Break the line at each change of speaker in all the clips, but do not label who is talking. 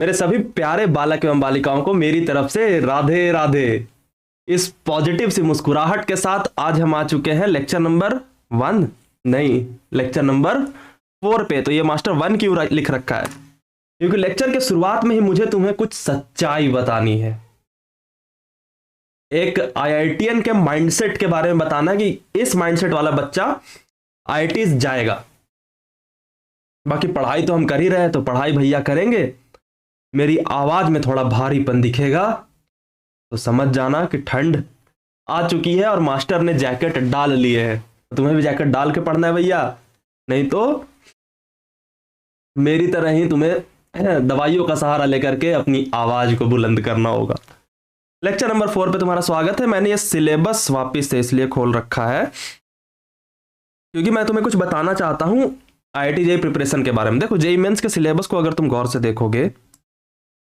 मेरे सभी प्यारे बालक एवं बालिकाओं को मेरी तरफ से राधे राधे। इस पॉजिटिव सी मुस्कुराहट के साथ आज हम आ चुके हैं लेक्चर नंबर 1 नहीं, लेक्चर नंबर 4 पे। तो ये मास्टर 1 क्यों लिख रखा है? क्योंकि लेक्चर के शुरुआत में ही मुझे तुम्हें कुछ सच्चाई बतानी है, एक आईआईटीएन के माइंडसेट के बारे में बताना कि इस माइंडसेट वाला बच्चा आईआईटी जाएगा। बाकी पढ़ाई तो हम कर ही रहे हैं, तो पढ़ाई भैया करेंगे। मेरी आवाज में थोड़ा भारीपन दिखेगा तो समझ जाना कि ठंड आ चुकी है और मास्टर ने जैकेट डाल लिए है। तो तुम्हें भी जैकेट डाल के पढ़ना है भैया, नहीं तो मेरी तरह ही तुम्हें दवाइयों का सहारा लेकर के अपनी आवाज को बुलंद करना होगा। लेक्चर नंबर 4 पे तुम्हारा स्वागत है। मैंने ये सिलेबस वापस से इसलिए खोल रखा है क्योंकि मैं तुम्हें कुछ बताना चाहता हूं आईआईटी जेईई प्रिपरेशन के बारे में। देखो, जेईई मेंस के सिलेबस को अगर तुम गौर से देखोगे,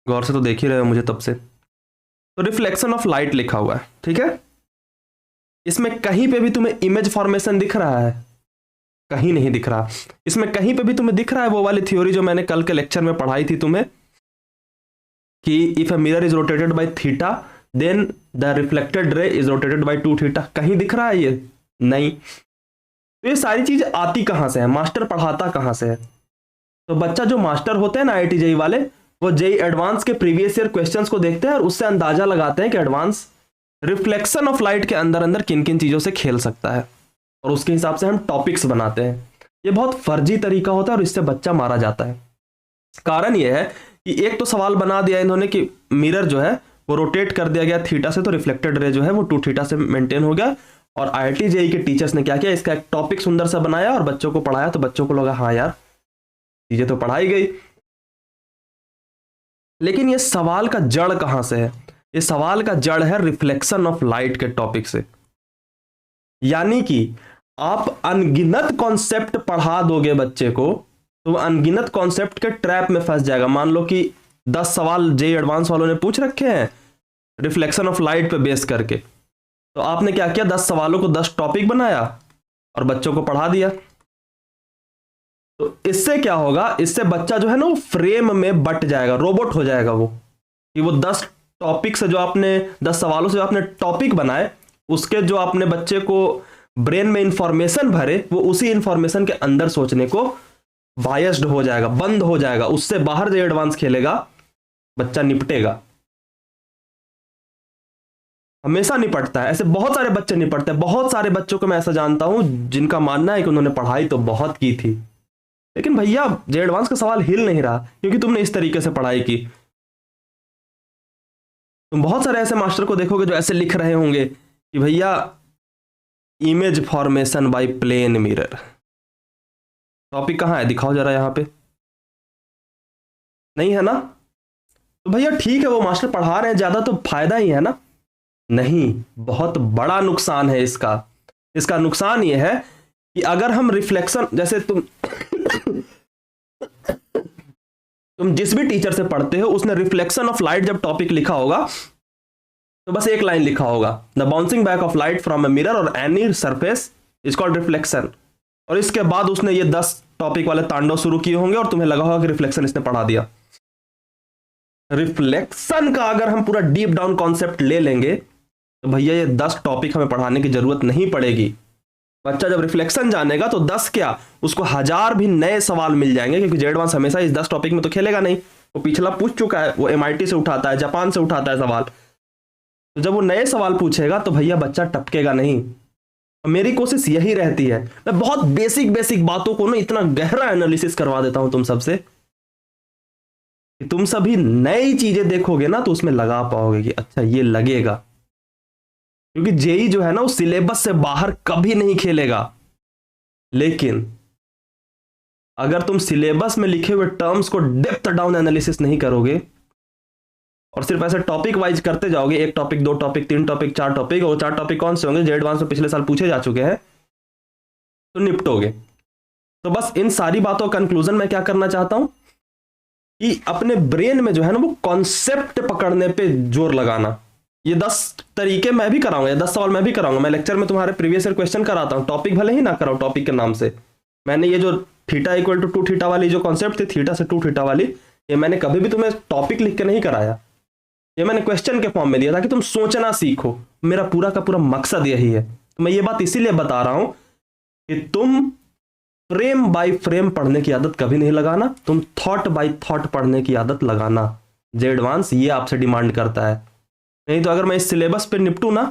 गौर से तो देख ही रहे हो मुझे तब से, तो रिफ्लेक्शन ऑफ लाइट लिखा हुआ है, ठीक है। इसमें कहीं पे भी तुम्हें इमेज फॉर्मेशन दिख रहा है? कहीं नहीं दिख रहा। इसमें कहीं पे भी तुम्हें दिख रहा है वो वाली थ्योरी जो मैंने कल के लेक्चर में पढ़ाई थी तुम्हें, कि if a mirror is rotated by theta then the reflected ray is rotated by 2 theta? कहीं दिख रहा है ये? नहीं। तो ये सारी चीज आती कहां से है, मास्टर पढ़ाता कहां से है? तो बच्चा जो मास्टर होते हैं ना आईआईटी जेईई वाले, वो जेईई एडवांस के प्रीवियस ईयर क्वेश्चंस को देखते हैं और उससे अंदाजा लगाते हैं कि एडवांस रिफ्लेक्शन ऑफ लाइट के अंदर अंदर किन किन चीजों से खेल सकता है, और उसके हिसाब से हम टॉपिक्स बनाते हैं। ये बहुत फर्जी तरीका होता है और इससे बच्चा मारा जाता है। कारण यह है कि एक तो सवाल बना दिया इन्होंने कि मिरर जो है वो रोटेट कर दिया गया थीटा से, तो रिफ्लेक्टेड रे जो है वो 2 थीटा से मेंटेन हो गया। और आईआईटी जेईई के टीचर्स ने क्या किया, इसका एक टॉपिक सुंदर सा बनाया और बच्चों को पढ़ाया, तो बच्चों को लगा हाँ यार चीजें तो पढ़ाई गई। लेकिन ये सवाल का जड़ कहां से है? ये सवाल का जड़ है रिफ्लेक्शन ऑफ लाइट के टॉपिक से। यानी कि आप अनगिनत कॉन्सेप्ट पढ़ा दोगे बच्चे को तो अनगिनत कॉन्सेप्ट के ट्रैप में फंस जाएगा। मान लो कि 10 सवाल जेईई एडवांस वालों ने पूछ रखे हैं रिफ्लेक्शन ऑफ लाइट पे बेस करके, तो आपने क्या किया, 10 सवालों को 10 टॉपिक बनाया और बच्चों को पढ़ा दिया। तो इससे क्या होगा, इससे बच्चा जो है ना वो फ्रेम में बट जाएगा, रोबोट हो जाएगा वो, कि वो 10 टॉपिक से जो आपने 10 सवालों से जो आपने टॉपिक बनाए उसके जो आपने बच्चे को ब्रेन में इंफॉर्मेशन भरे, वो उसी इंफॉर्मेशन के अंदर सोचने को बायस्ड हो जाएगा, बंद हो जाएगा। उससे बाहर जो एडवांस खेलेगा बच्चा निपटेगा। हमेशा निपटता है, ऐसे बहुत सारे बच्चे निपटते हैं। बहुत सारे बच्चों को मैं ऐसा जानता हूं जिनका मानना है कि उन्होंने पढ़ाई तो बहुत की थी, लेकिन भैया जे एडवांस का सवाल हिल नहीं रहा क्योंकि तुमने इस तरीके से पढ़ाई की। तुम बहुत सारे ऐसे मास्टर को देखोगे जो ऐसे लिख रहे होंगे कि भैया image formation by plane mirror. Topic कहां है, दिखाओ जरा, यहां पे नहीं है ना? तो भैया ठीक है, वो मास्टर पढ़ा रहे हैं, ज्यादा तो फायदा ही है ना? नहीं, बहुत बड़ा नुकसान है इसका। इसका नुकसान यह है कि अगर हम रिफ्लेक्शन, जैसे तुम जिस भी टीचर से पढ़ते हो उसने रिफ्लेक्शन ऑफ लाइट जब टॉपिक लिखा होगा तो बस एक लाइन लिखा होगा, the bouncing back of light from a mirror और any surface is called reflection. और इसके बाद उसने ये 10 टॉपिक वाले तांडव शुरू किए होंगे और तुम्हें लगा होगा कि रिफ्लेक्शन इसने पढ़ा दिया। रिफ्लेक्शन का अगर हम पूरा डीप डाउन कॉन्सेप्ट ले लेंगे तो भैया ये 10 टॉपिक हमें पढ़ाने की जरूरत नहीं पड़ेगी। बच्चा जब रिफ्लेक्शन जानेगा तो 10 क्या, उसको 1000 भी नए सवाल मिल जाएंगे, क्योंकि जेईई एडवांस हमेशा इस 10 टॉपिक में तो खेलेगा नहीं। वो पिछला पूछ चुका है, वो एमआईटी से उठाता है, जापान से उठाता है सवाल। तो जब वो नए सवाल पूछेगा तो भैया बच्चा टपकेगा नहीं। मेरी कोशिश यही रहती है, मैं बहुत बेसिक बेसिक बातों को ना इतना गहरा एनालिसिस करवा देता हूं तुम सबसे कि तुम सभी नई चीजें देखोगे ना तो उसमें लगा पाओगे कि अच्छा ये लगेगा। क्योंकि जेईई जो है ना वो सिलेबस से बाहर कभी नहीं खेलेगा। लेकिन अगर तुम सिलेबस में लिखे हुए टर्म्स को डेप्थ डाउन एनालिसिस नहीं करोगे और सिर्फ ऐसे टॉपिक वाइज करते जाओगे, 1 टॉपिक 2 टॉपिक 3 टॉपिक 4 टॉपिक, और 4 टॉपिक कौन से होंगे जो एडवांस में पिछले साल पूछे जा चुके हैं, तो निपटोगे। तो बस इन सारी बातों का कंक्लूजन मैं क्या करना चाहता हूं कि अपने ब्रेन में जो है ना वो कॉन्सेप्ट पकड़ने पे जोर लगाना। ये 10 तरीके मैं भी कराऊंगा, 10 सवाल मैं भी कराऊंगा। मैं लेक्चर में तुम्हारे प्रीवियस ईयर क्वेश्चन कराता हूं, टॉपिक भले ही ना कराऊं टॉपिक के नाम से। मैंने ये जो थीटा इक्वल टू 2 थीटा वाली जो कॉन्सेप्ट थी, थीटा से 2 थीटा वाली, ये मैंने कभी भी तुम्हें टॉपिक लिख के नहीं कराया, ये मैंने क्वेश्चन के फॉर्म में दिया ताकि तुम सोचना सीखो। मेरा पूरा का पूरा मकसद यही है। तो मैं ये बात इसीलिए बता रहा हूं कि तुम फ्रेम बाय फ्रेम पढ़ने की आदत कभी नहीं लगाना, तुम थॉट बाय थॉट पढ़ने की आदत लगाना। जे एडवांस ये आपसे डिमांड करता है। नहीं तो अगर मैं इस सिलेबस पे निपटू ना,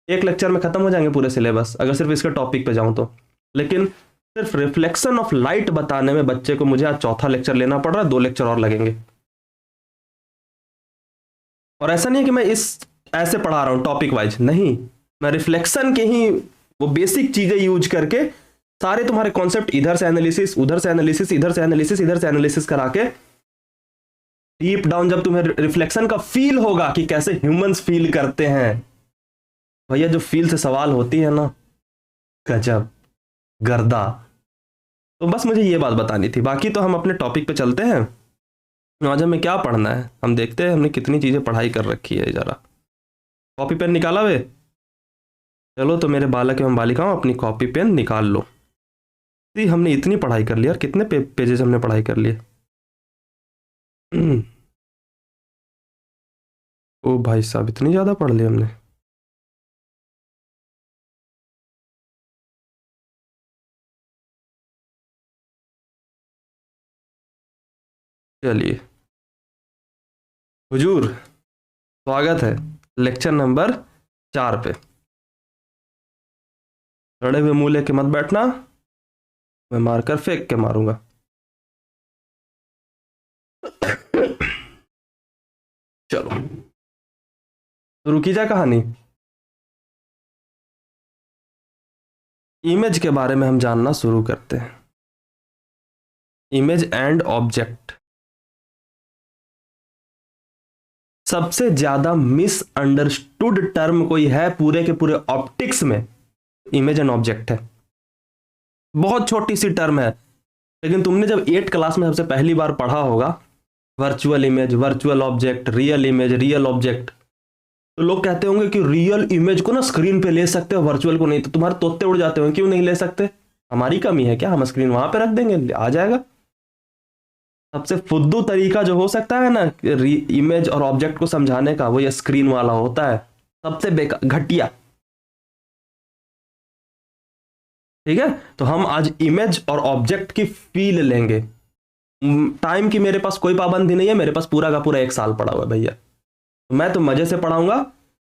एक लेक्चर में खत्म हो जाएंगे पूरे सिलेबस, अगर सिर्फ इसके टॉपिक पे जाऊं तो। लेकिन सिर्फ रिफ्लेक्शन ऑफ लाइट बताने में बच्चे को मुझे आज चौथा लेक्चर लेना पड़ रहा है, 2 लेक्चर और लगेंगे। और ऐसा नहीं है कि मैं इस ऐसे पढ़ा रहा हूं टॉपिक वाइज, नहीं, मैं रिफ्लेक्शन के ही वो बेसिक चीजें यूज करके सारे तुम्हारे कॉन्सेप्ट इधर से एनालिसिस, उधर से एनालिसिस, इधर से एनालिसिस, इधर से एनालिसिस करा के डीप डाउन जब तुम्हें रिफ्लेक्शन का फील होगा कि कैसे ह्यूमंस फील करते हैं, भैया जो फील से सवाल होती है ना, गजब गर्दा। तो बस मुझे ये बात बतानी थी, बाकी तो हम अपने टॉपिक पे चलते हैं। आज हमें क्या पढ़ना है हम देखते हैं, हमने कितनी चीजें पढ़ाई कर रखी है। जरा कॉपी पेन निकाला वे, चलो तो मेरे बालक एवं बालिकाओं अपनी कॉपी पेन निकाल लो। हमने इतनी पढ़ाई कर ली यार, कितने पेजेस हमने पढ़ाई कर लिए। ओ भाई साहब, इतनी ज्यादा पढ़ ली हमने। चलिए हुजूर, स्वागत है लेक्चर नंबर 4 पे। लड़े हुए मुंह लेके मत बैठना, मैं मारकर फेंक के मारूंगा। चलो शुरू की जाए कहानी। इमेज के बारे में हम जानना शुरू करते हैं। इमेज एंड ऑब्जेक्ट, सबसे ज्यादा मिसअंडरस्टूड टर्म कोई है पूरे के पूरे ऑप्टिक्स में, इमेज एंड ऑब्जेक्ट है। बहुत छोटी सी टर्म है, लेकिन तुमने जब 8 क्लास में सबसे पहली बार पढ़ा होगा virtual image, virtual object, real image, real object, तो लोग कहते होंगे कि रियल इमेज को ना स्क्रीन पे ले सकते हो, वर्चुअल को नहीं। तो तुम्हारे तोते उड़ जाते होंगे, क्यों नहीं ले सकते? हमारी कमी है क्या? हम स्क्रीन वहां पे रख देंगे, आ जाएगा। सबसे फुद्दू तरीका जो हो सकता है ना इमेज और ऑब्जेक्ट को समझाने का, वो ये स्क्रीन वाला होता है, सबसे बेकार घटिया। ठीक है, तो हम आज इमेज और ऑब्जेक्ट की फील लेंगे। टाइम की मेरे पास कोई पाबंदी नहीं है, मेरे पास पूरा का पूरा 1 साल पड़ा हुआ है भैया, तो मैं तो मजे से पढ़ाऊंगा।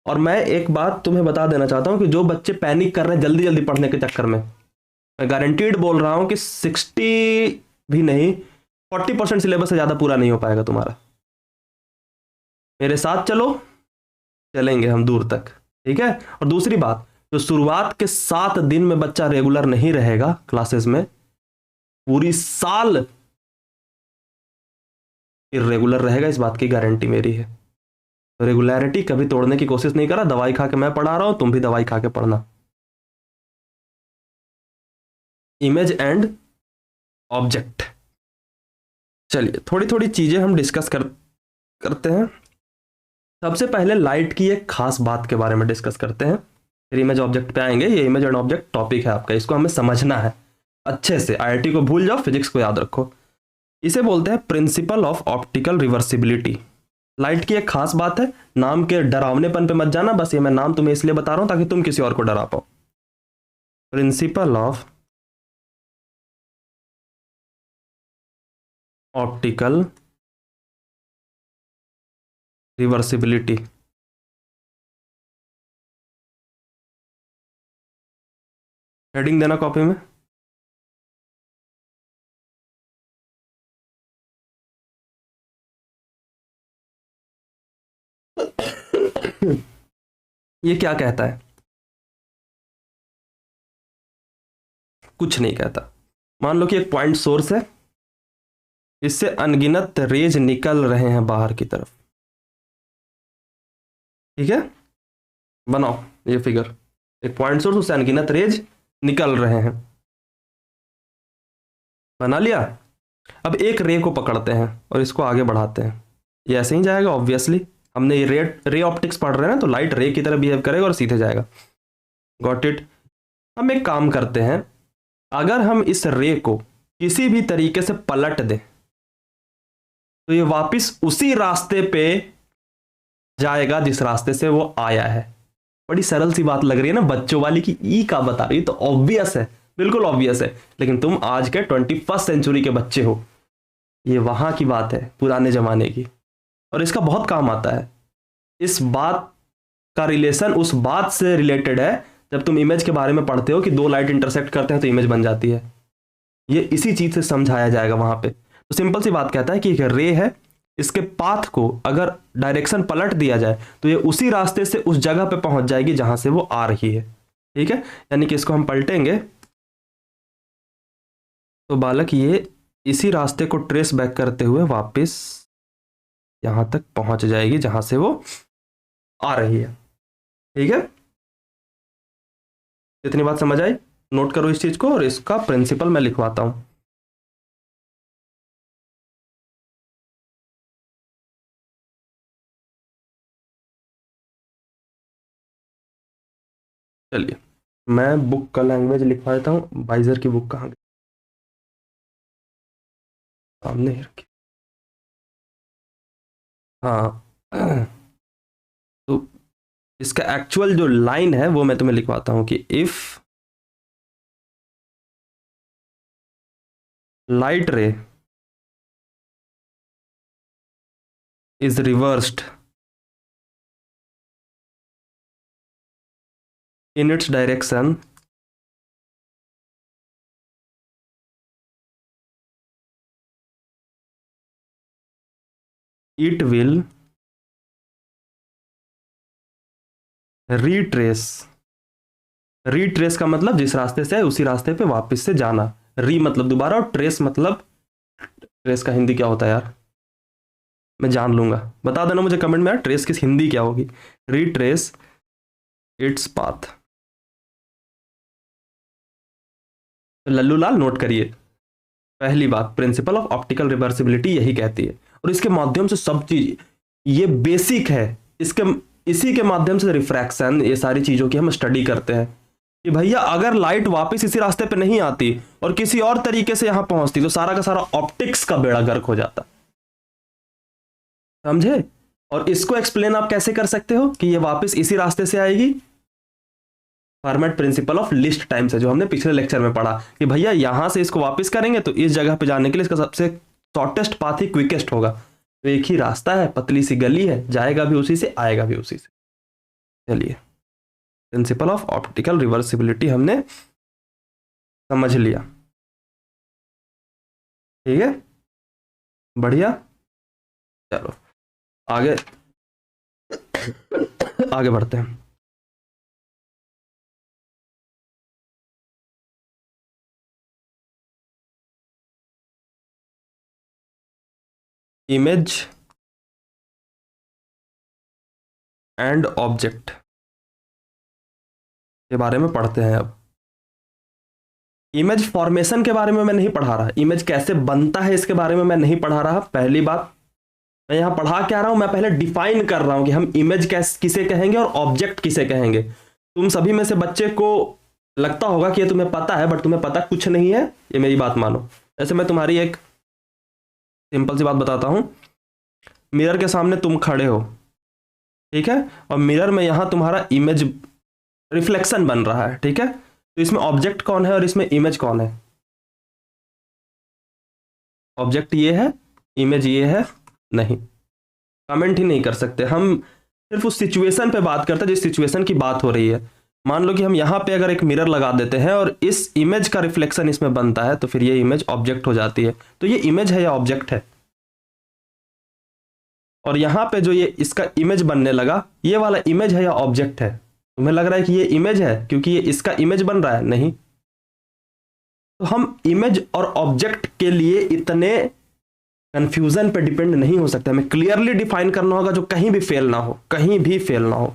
और मैं एक बात तुम्हें बता देना चाहता हूं कि जो बच्चे पैनिक कर रहे हैं जल्दी जल्दी पढ़ने के चक्कर में, मैं गारंटीड बोल रहा हूं कि 60 भी नहीं 40% सिलेबस से ज्यादा पूरा नहीं हो पाएगा तुम्हारा। मेरे साथ चलो, चलेंगे हम दूर तक। ठीक है, और दूसरी बात, जो शुरुआत के 7 दिन में बच्चा रेगुलर नहीं रहेगा क्लासेस में, पूरी साल इरेगुलर रहेगा, इस बात की गारंटी मेरी है। तो रेगुलरिटी कभी तोड़ने की कोशिश नहीं करा। दवाई खा के मैं पढ़ा रहा हूं, तुम भी दवाई खा के पढ़ना। इमेज एंड ऑब्जेक्ट, चलिए थोड़ी थोड़ी चीजें हम डिस्कस करते हैं। सबसे पहले लाइट की एक खास बात के बारे में डिस्कस करते हैं, फिर इमेज ऑब्जेक्ट पे आएंगे। ये इमेज एंड ऑब्जेक्ट टॉपिक है आपका, इसको हमें समझना है अच्छे से। आईआईटी को भूल जाओ, फिजिक्स को याद रखो। इसे बोलते हैं principle of optical reversibility. Light की एक खास बात है, नाम के डरावनेपन पे मत जाना, बस ये मैं नाम तुम्हें इसलिए बता रहा हूं ताकि तुम किसी और को डरा पाओ। Principle of optical reversibility, heading देना कॉपी में। ये क्या कहता है? कुछ नहीं कहता। मान लो कि एक पॉइंट सोर्स है, इससे अनगिनत रेज निकल रहे हैं बाहर की तरफ। ठीक है, बनाओ ये फिगर, एक पॉइंट सोर्स, उससे अनगिनत रेज निकल रहे हैं। बना लिया। अब एक रे को पकड़ते हैं और इसको आगे बढ़ाते हैं, ये ऐसे ही जाएगा ऑब्वियसली। हमने ये रे ऑप्टिक्स पढ़ रहे हैं ना, तो लाइट रे की तरह बिहेव करेगा और सीधे जाएगा। Got it. हम एक काम करते हैं, अगर हम इस रे को किसी भी तरीके से पलट दें, तो ये वापस उसी रास्ते पे जाएगा जिस रास्ते से वो आया है। बड़ी सरल सी बात लग रही है ना, बच्चों वाली की ई का बता रही, तो ऑब्वियस है, बिल्कुल ऑब्वियस है। लेकिन तुम आज के 21st सेंचुरी के बच्चे हो, ये वहां की बात है, पुराने जमाने की, और इसका बहुत काम आता है। इस बात का रिलेशन उस बात से रिलेटेड है जब तुम इमेज के बारे में पढ़ते हो कि दो लाइट इंटरसेक्ट करते हैं तो इमेज बन जाती है। ये इसी चीज से समझाया जाएगा वहां पे। तो सिंपल सी बात कहता है कि एक रे है, इसके पाथ को अगर डायरेक्शन पलट दिया जाए तो ये उसी रास्ते से उस जगह पे पहुंच जाएगी जहां से वो आ रही है। ठीक है, यानी कि इसको हम पलटेंगे तो बालक ये इसी रास्ते को ट्रेस बैक करते हुए वापस यहां तक पहुंच जाएगी जहां से वो आ रही है। ठीक है, इतनी बात समझ आई? नोट करो इस चीज को, और इसका प्रिंसिपल मैं लिखवाता हूं। चलिए, मैं बुक का लैंग्वेज लिखवा देता हूं। बाइजर की बुक कहाँ गई? सामने ही रखी। हाँ तो इसका एक्चुअल जो लाइन है वो मैं तुम्हें लिखवाता हूं कि इफ लाइट रे is reversed in its direction it will retrace। Retrace का मतलब जिस रास्ते से है उसी रास्ते पे वापस से जाना। री मतलब दोबारा, और ट्रेस मतलब, ट्रेस का हिंदी क्या होता है यार, मैं जान लूंगा, बता देना मुझे कमेंट में यार, ट्रेस की हिंदी क्या होगी। Retrace its path. Lallu Lal note करिए, पहली बात प्रिंसिपल ऑफ ऑप्टिकल रिवर्सिबिलिटी यही कहती है, और इसके माध्यम से सब चीज, ये बेसिक है, इसके इसी के माध्यम से रिफ्रैक्शन, ये सारी चीजों की हम स्टडी करते हैं कि भैया अगर लाइट वापस इसी रास्ते पे नहीं आती और किसी और तरीके से यहां पहुंचती तो सारा का सारा ऑप्टिक्स का बेड़ा गर्क हो जाता। समझे? और इसको एक्सप्लेन आप कैसे कर सकते हो कि ये वापस इसी रास्ते से आएगी? Format principle of list time से, जो हमने पिछले लेक्चर में पढ़ा कि भैया यहां से इसको वापस करेंगे तो इस जगह पे जाने के लिए इसका सबसे शॉर्टेस्ट पाथ ही क्विकेस्ट होगा। तो एक ही रास्ता है, पतली सी गली है, जाएगा भी उसी से, आएगा भी उसी से। चलिए, प्रिंसिपल ऑफ ऑप्टिकल रिवर्सिबिलिटी हमने समझ लिया। ठीक है, बढ़िया। चलो आगे आगे बढ़ते हैं। इमेज एंड ऑब्जेक्ट के बारे में पढ़ते हैं अब। इमेज फॉर्मेशन के बारे में मैं नहीं पढ़ा रहा, इमेज कैसे बनता है इसके बारे में मैं नहीं पढ़ा रहा। पहली बात, मैं यहां पढ़ा क्या रहा हूं, मैं पहले डिफाइन कर रहा हूं कि हम इमेज किसे कहेंगे और ऑब्जेक्ट किसे कहेंगे। तुम सभी में से बच्चे को लगता होगा कि ये तुम्हें पता है, बट तुम्हें पता कुछ नहीं है, ये मेरी बात मानो। जैसे मैं तुम्हारी एक सिंपल सी बात बताता हूं, मिरर के सामने तुम खड़े हो, ठीक है, और मिरर में यहां तुम्हारा इमेज रिफ्लेक्शन बन रहा है, ठीक है, तो इसमें ऑब्जेक्ट कौन है और इसमें इमेज कौन है? ऑब्जेक्ट ये है, इमेज ये है? नहीं, कमेंट ही नहीं कर सकते। हम सिर्फ उस सिचुएशन पे बात करते हैं जिस सिचुएशन की बात हो रही है। मान लो कि हम यहां पे अगर एक मिरर लगा देते हैं और इस इमेज का रिफ्लेक्शन इसमें बनता है तो फिर ये इमेज ऑब्जेक्ट हो जाती है। तो ये इमेज है या ऑब्जेक्ट है? और यहां पे जो ये इसका इमेज बनने लगा, ये वाला इमेज है या ऑब्जेक्ट है? तुम्हें लग रहा है कि ये इमेज है क्योंकि ये इसका इमेज बन रहा है? नहीं। तो हम इमेज और ऑब्जेक्ट के लिए इतने कंफ्यूजन पे डिपेंड नहीं हो सकते, हमें क्लियरली डिफाइन करना होगा जो कहीं भी फेल ना हो, कहीं भी फेल ना हो।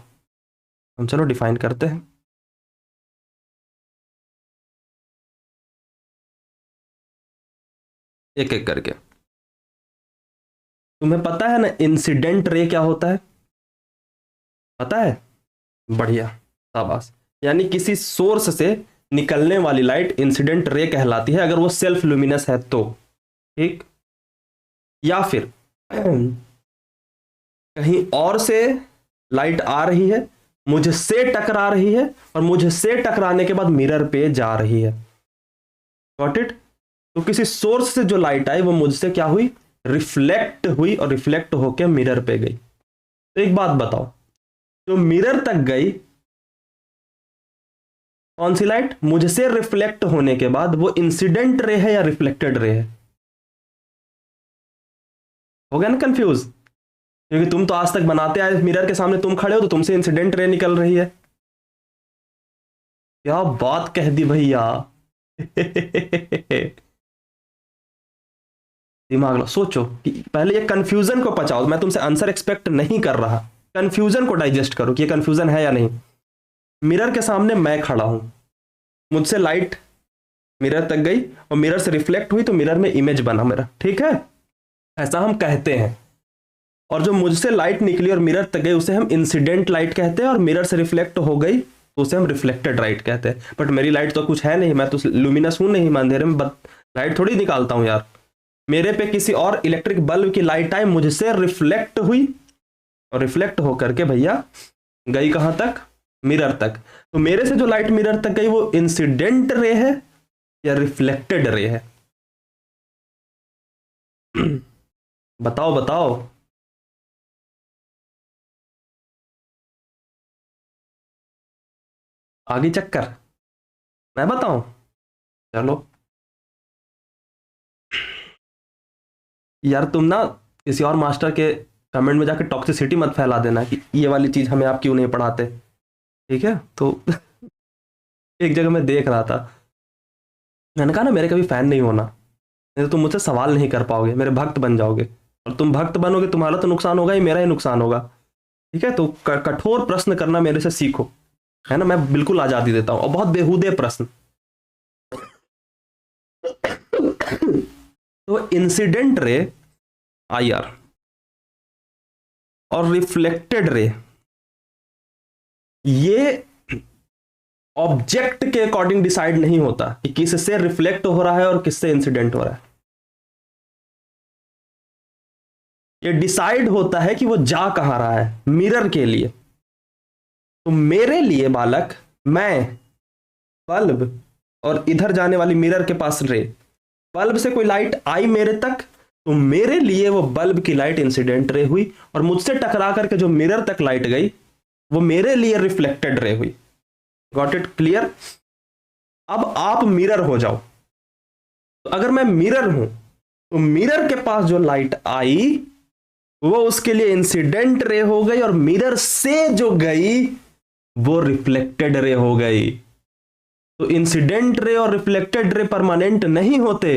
हम चलो डिफाइन करते हैं। एक एक करके। तुम्हें पता है ना इंसिडेंट रे क्या होता है? पता है? बढ़िया, शाबाश। यानी किसी सोर्स से निकलने वाली लाइट इंसिडेंट रे कहलाती है अगर वो सेल्फ लुमिनस है तो, ठीक। या फिर कहीं और से लाइट आ रही है, मुझसे टकरा रही है, और मुझसे टकराने के बाद मिरर पे जा रही है। Got it? तो किसी सोर्स से जो लाइट आई वो मुझसे क्या हुई, रिफ्लेक्ट हुई, और रिफ्लेक्ट होकर मिरर पे गई। तो एक बात बताओ, जो मिरर तक गई कौन सी लाइट, मुझसे रिफ्लेक्ट होने के बाद, वो इंसिडेंट रे है या रिफ्लेक्टेड रे है? हो गया ना कंफ्यूज? क्योंकि तुम तो आज तक बनाते आए, मिरर के सामने तुम खड़े हो तो तुमसे इंसिडेंट रे निकल रही है। क्या बात कह दी भैया। दिमाग लो, सोचो कि पहले ये कंफ्यूजन को पचाओ। मैं तुमसे आंसर एक्सपेक्ट नहीं कर रहा, कंफ्यूजन को डाइजेस्ट करो कि ये कंफ्यूजन है या नहीं। मिरर के सामने मैं खड़ा हूं, मुझसे लाइट मिरर तक गई और मिरर से रिफ्लेक्ट हुई, तो मिरर में इमेज बना मेरा, ठीक है, ऐसा हम कहते हैं। और जो मुझसे लाइट निकली और मिरर तक गई उसे हम इंसिडेंट लाइट कहते हैं, और मिरर से रिफ्लेक्ट हो गई तो उसे हम रिफ्लेक्टेड लाइट कहते हैं। बट मेरी लाइट तो कुछ है नहीं, मैं तो लुमिनस हूं नहीं, मैं अंधेरे में लाइट थोड़ी निकालता हूं यार। मेरे पे किसी और इलेक्ट्रिक बल्ब की लाइट आई, मुझसे रिफ्लेक्ट हुई, और रिफ्लेक्ट होकर के भैया गई कहां तक, मिरर तक। तो मेरे से जो लाइट मिरर तक गई वो इंसिडेंट रे है या रिफ्लेक्टेड रे है? बताओ बताओ। आगे चक्कर मैं बताऊं? चलो यार, तुम ना किसी और मास्टर के कमेंट में जाके टॉक्सिसिटी मत फैला देना कि ये वाली चीज हमें आप क्यों नहीं पढ़ाते, ठीक है? तो एक जगह मैं देख रहा था, मैंने कहा ना मेरे कभी फैन नहीं होना, नहीं तो तुम मुझसे सवाल नहीं कर पाओगे, मेरे भक्त बन जाओगे, और तुम भक्त बनोगे तुम्हारा तो नुकसान होगा ही, मेरा ही नुकसान होगा, ठीक है? तो कठोर प्रश्न करना मेरे से सीखो, है ना? मैं बिल्कुल आजादी देता हूं, और बहुत बेहूदे प्रश्न। तो इंसिडेंट रे IR और रिफ्लेक्टेड रे, ये ऑब्जेक्ट के अकॉर्डिंग डिसाइड नहीं होता कि किससे रिफ्लेक्ट हो रहा है और किससे इंसिडेंट हो रहा है। ये डिसाइड होता है कि वो जा कहां रहा है, मिरर के लिए। तो मेरे लिए बालक, मैं बल्ब और इधर जाने वाली मिरर के पास रे, बल्ब से कोई लाइट आई मेरे तक, तो मेरे लिए वो बल्ब की लाइट इंसिडेंट रे हुई, और मुझसे टकरा करके जो मिरर तक लाइट गई वो मेरे लिए रिफ्लेक्टेड रे हुई। Got it clear? अब आप मिरर हो जाओ। तो अगर मैं मिरर हूं तो मिरर के पास जो लाइट आई वो उसके लिए इंसिडेंट रे हो गई, और मिरर से जो गई वो रिफ्लेक्टेड रे हो गई। तो इंसिडेंट रे और रिफ्लेक्टेड रे परमानेंट नहीं होते।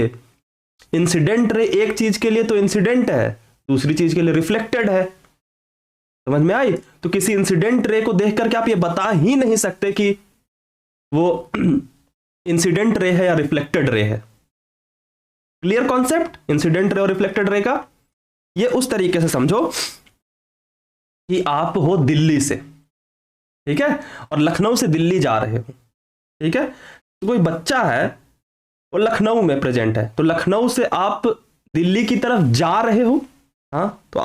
इंसिडेंट रे एक चीज के लिए तो इंसिडेंट है, दूसरी चीज के लिए रिफ्लेक्टेड है। समझ में आई? तो किसी इंसिडेंट रे को देख करके आप ये बता ही नहीं सकते कि वो इंसिडेंट रे है या रिफ्लेक्टेड रे है। क्लियर कॉन्सेप्ट इंसिडेंट रे और रिफ्लेक्टेड रे का? ये उस तरीके से समझो कि आप हो दिल्ली से, ठीक है, और लखनऊ से दिल्ली जा रहे हो, ठीक है? तो कोई बच्चा है वो लखनऊ में प्रेजेंट है, तो लखनऊ से आप दिल्ली की तरफ जा रहे हो, हाँ, तो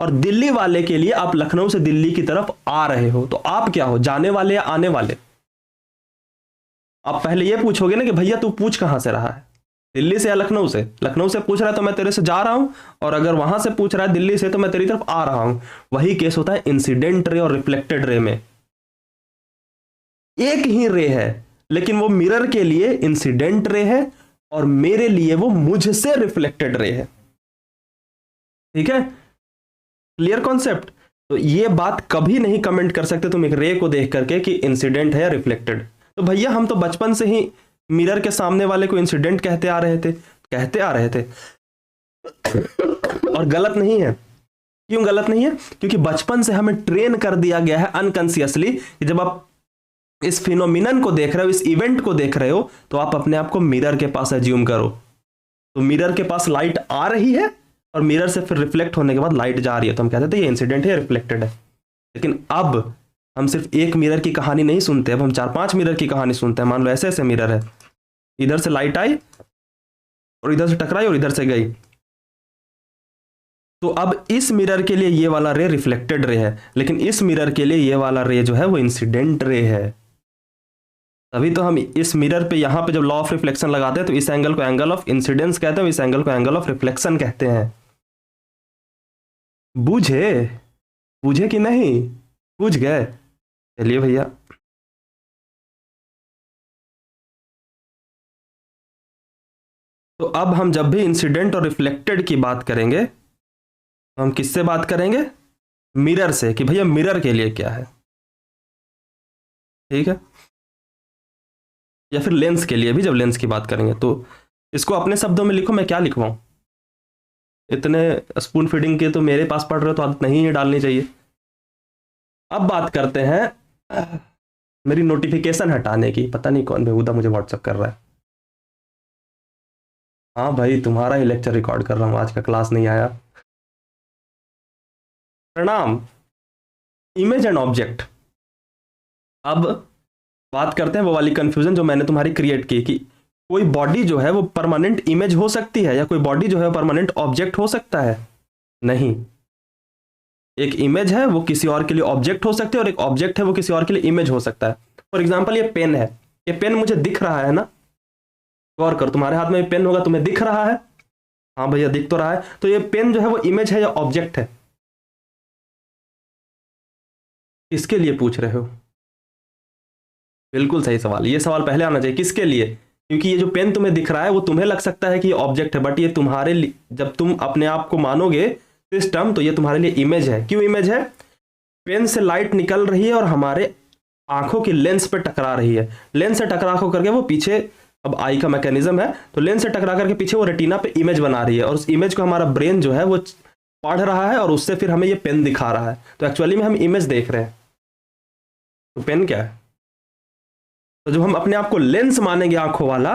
और दिल्ली वाले के लिए आप लखनऊ से दिल्ली की तरफ आ रहे हो, तो आप क्या हो, जाने वाले या आने वाले? आप पहले ये पूछोगे ना कि भैया तू पूछ कहां से रहा है, दिल्ली से या लखनऊ से? लखनऊ से पूछ रहा है तो मैं तेरे से जा रहा हूं, और अगर वहां से पूछ रहा है दिल्ली से तो मैं तेरी तरफ आ रहा हूं। वही केस होता है इंसिडेंट रे और रिफ्लेक्टेड रे में। एक ही रे है, लेकिन वो मिरर के लिए इंसिडेंट रे है और मेरे लिए वो मुझसे रिफ्लेक्टेड रे है। ठीक है? Clear concept? तो ये बात कभी नहीं कमेंट कर सकते तुम एक रे को देख करके कि इंसिडेंट है या रिफ्लेक्टेड। तो भैया हम तो बचपन से ही मिरर के सामने वाले को इंसिडेंट कहते आ रहे थे और गलत नहीं है। क्यों गलत नहीं है? क्योंकि बचपन से हमें ट्रेन कर दिया गया है अनकॉन्शियसली कि जब आप इस फिनोमिनन को देख रहे हो, इस इवेंट को देख रहे हो, तो आप अपने आप को मिरर के पास एज्यूम करो। तो मिरर के पास लाइट आ रही है और मिरर से फिर रिफ्लेक्ट होने के बाद लाइट जा रही है, तो हम कहते थे ये इंसिडेंट है, रिफ्लेक्टेड है। लेकिन अब हम सिर्फ एक मिरर की कहानी नहीं सुनते, अब हम 4-5 मिरर की कहानी सुनते हैं। मान लो ऐसे ऐसे मिरर है, इधर से लाइट आई और इधर से टकराई और इधर से गई, तो अब इस मिरर के लिए ये वाला रे रिफ्लेक्टेड रे है, लेकिन इस मिरर के लिए ये वाला रे जो है वो इंसिडेंट रे है। तभी तो हम इस मिरर पे यहाँ पे जब लॉ ऑफ रिफ्लेक्शन लगाते हैं तो इस एंगल को एंगल ऑफ इंसिडेंस कहते हैं, इस एंगल को एंगल ऑफ रिफ्लेक्शन कहते हैं। बूझे बूझे कि नहीं? बूझ गए? चलिए भैया, तो अब हम जब भी इंसिडेंट और रिफ्लेक्टेड की बात करेंगे तो हम किससे बात करेंगे? मिरर से, कि भैया मिरर के लिए क्या है, ठीक है। या फिर लेंस के लिए भी, जब लेंस की बात करेंगे तो इसको अपने शब्दों में लिखो, मैं क्या लिखवाऊं? इतने स्पून फीडिंग के तो मेरे पास पढ़ रहे हो तो आदत नहीं है डालनी चाहिए। अब बात करते हैं मेरी नोटिफिकेशन हटाने की। पता नहीं कौन बेहुदा मुझे व्हाट्सएप कर रहा है। हाँ भाई, तुम्हारा ही लेक्चर रिकॉर्ड कर रहा हूँ, आज का क्लास नहीं आया। प्रणाम। Image and object. अब बात करते हैं वो वाली कंफ्यूजन जो मैंने तुम्हारी क्रिएट की, कि कोई बॉडी जो है वो परमानेंट इमेज हो सकती है या कोई बॉडी जो है परमानेंट ऑब्जेक्ट हो सकता है? नहीं। एक इमेज है वो किसी और के लिए ऑब्जेक्ट हो सकती है, और एक ऑब्जेक्ट है वो किसी और के लिए इमेज हो सकता है। फॉर एग्जाम्पल, ये पेन है, ये पेन मुझे दिख रहा है ना, गौर कर, तुम्हारे हाथ में पेन होगा, तुम्हें दिख रहा है? हाँ भैया दिख तो रहा है। तो ये पेन जो है वो इमेज है या ऑब्जेक्ट है? किसके लिए पूछ रहे हो? बिल्कुल सही सवाल, ये सवाल पहले आना चाहिए, किसके लिए? क्योंकि ये जो पेन तुम्हें दिख रहा है वो तुम्हें लग सकता है कि ये ऑब्जेक्ट है, बट ये तुम्हारे लिए, जब तुम अपने आप को मानोगे सिस्टम, तो ये तुम्हारे लिए इमेज है। क्यों इमेज है? पेन से लाइट निकल रही है और हमारे आंखों की लेंस पे टकरा रही है, लेंस से टकरा करके वो पीछे, अब आई का मैकेनिज्म है, तो लेंस से टकरा करके पीछे वो रेटिना पे इमेज बना रही है, और उस इमेज को हमारा ब्रेन जो है वो पढ़ रहा है, और उससे फिर हमें ये पेन दिखा रहा है। तो एक्चुअली में हम इमेज देख रहे हैं। तो पेन क्या है? तो जब हम अपने आप को लेंस मानेंगे आंखों वाला,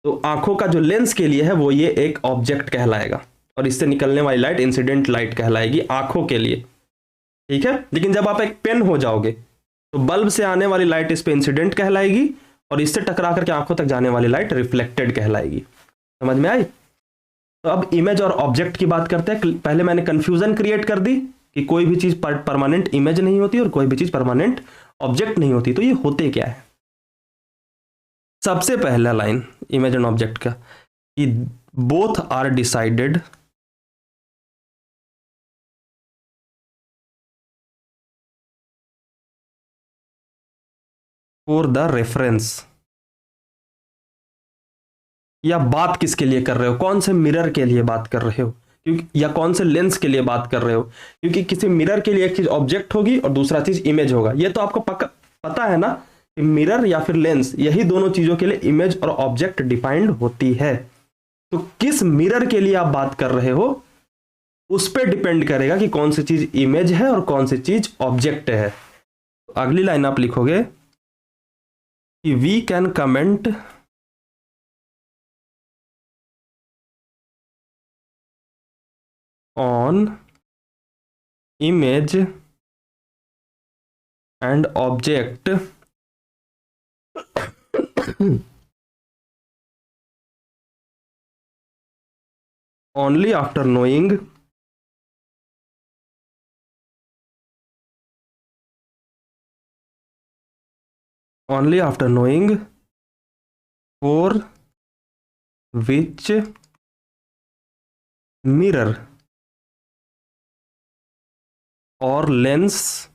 तो आंखों का जो लेंस के लिए है वो ये एक ऑब्जेक्ट कहलाएगा, और इससे निकलने वाली लाइट इंसिडेंट लाइट कहलाएगी आंखों के लिए, ठीक है। लेकिन जब आप एक पेन हो जाओगे तो बल्ब से आने वाली लाइट इस पे इंसिडेंट कहलाएगी, और इससे टकरा करके आंखों तक जाने वाली लाइट रिफ्लेक्टेड कहलाएगी। समझ में आई? तो अब इमेज और ऑब्जेक्ट की बात करते हैं। पहले मैंने कंफ्यूजन क्रिएट कर दी कि कोई भी चीज परमानेंट इमेज नहीं होती और कोई भी चीज परमानेंट ऑब्जेक्ट नहीं होती। तो ये होते क्या है? सबसे पहला लाइन इमेज एंड ऑब्जेक्ट का, कि both are decided for the reference. या बात किसके लिए कर रहे हो? कौन से मिरर के लिए बात कर रहे हो? क्योंकि या कौन से लेंस के लिए बात कर रहे हो? क्योंकि किसी मिरर के लिए एक चीज ऑब्जेक्ट होगी और दूसरा चीज इमेज होगा। ये तो आपको पता है ना, कि मिरर या फिर लेंस, यही दोनों चीजों के लिए इमेज और ऑब्जेक्ट डिफाइंड होती है। तो किस मिरर के लिए आप बात कर रहे हो उस पर डिपेंड करेगा कि कौन सी चीज इमेज है और कौन सी चीज ऑब्जेक्ट है। अगली लाइन आप लिखोगे कि we can comment on image and object only after knowing for which mirror or lens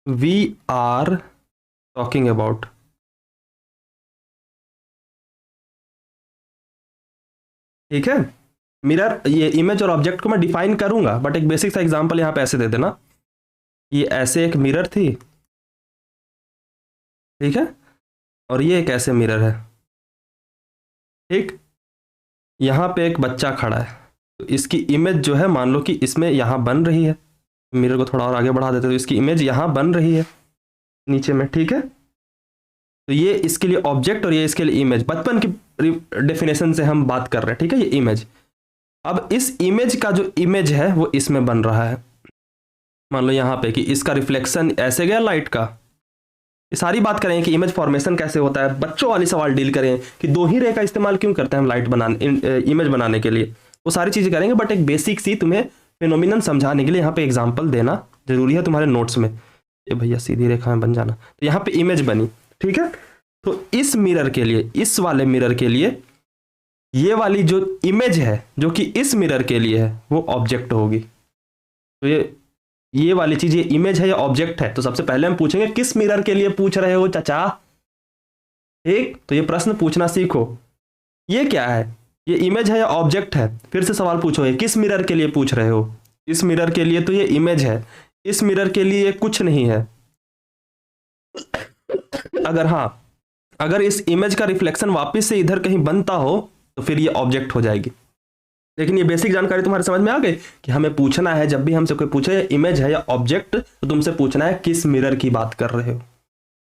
we are talking about। ठीक है, मिरर, ये इमेज और ऑब्जेक्ट को मैं डिफाइन करूंगा, बट एक बेसिक सा एग्जांपल यहां पे ऐसे दे देना, ये ऐसे एक मिरर थी, ठीक है, और ये एक ऐसे मिरर है, ठीक। यहां पे एक बच्चा खड़ा है, तो इसकी इमेज जो है मान लो कि इसमें यहां बन रही है, मिरर को थोड़ा और आगे बढ़ा देते तो इसकी इमेज यहां बन रही है नीचे में, ठीक है। तो ये इसके लिए ऑब्जेक्ट और ये इसके लिए इमेज, बचपन की डेफिनेशन से हम बात कर रहे हैं, ठीक है, ये इमेज। अब इस इमेज का जो इमेज है वो इसमें बन रहा है, मान लो यहाँ पे कि इसका रिफ्लेक्शन ऐसे गया लाइट का। ये सारी बात करेंगे कि इमेज फॉर्मेशन कैसे होता है, बच्चों वाली सवाल डील करें कि दो ही रे का इस्तेमाल क्यों करते हैं हम लाइट बनाने, इमेज बनाने के लिए। वो सारी चीज़ें करेंगे, बट एक बेसिक सी तुम्हें फिनोमिनन समझाने के लिए यहाँ पे एग्जाम्पल देना जरूरी है तुम्हारे नोट्स में। ये भैया सीधी रेखा में बन जाना। तो यहाँ पे इमेज बनी, ठीक है। तो इस मिरर के लिए, इस वाले मिरर के लिए ये वाली जो इमेज है जो कि इस मिरर के लिए है वो ऑब्जेक्ट होगी। तो ये वाली चीज, ये इमेज है या ऑब्जेक्ट है? तो सबसे पहले हम पूछेंगे किस मिरर के लिए पूछ रहे हो चाचा, ठीक। तो ये प्रश्न पूछना सीखो, ये क्या है, ये इमेज है या ऑब्जेक्ट है? फिर से सवाल पूछोगे किस मिरर के लिए पूछ रहे हो। इस मिरर के लिए तो ये इमेज है, इस मिरर के लिए कुछ नहीं है। अगर इस इमेज का रिफ्लेक्शन वापस से इधर कहीं बनता हो तो फिर ये ऑब्जेक्ट हो जाएगी। लेकिन ये बेसिक जानकारी तुम्हारे समझ में आ गई कि हमें पूछना है, जब भी हमसे कोई पूछे इमेज है या ऑब्जेक्ट, तो तुमसे पूछना है किस मिरर की बात कर रहे हो,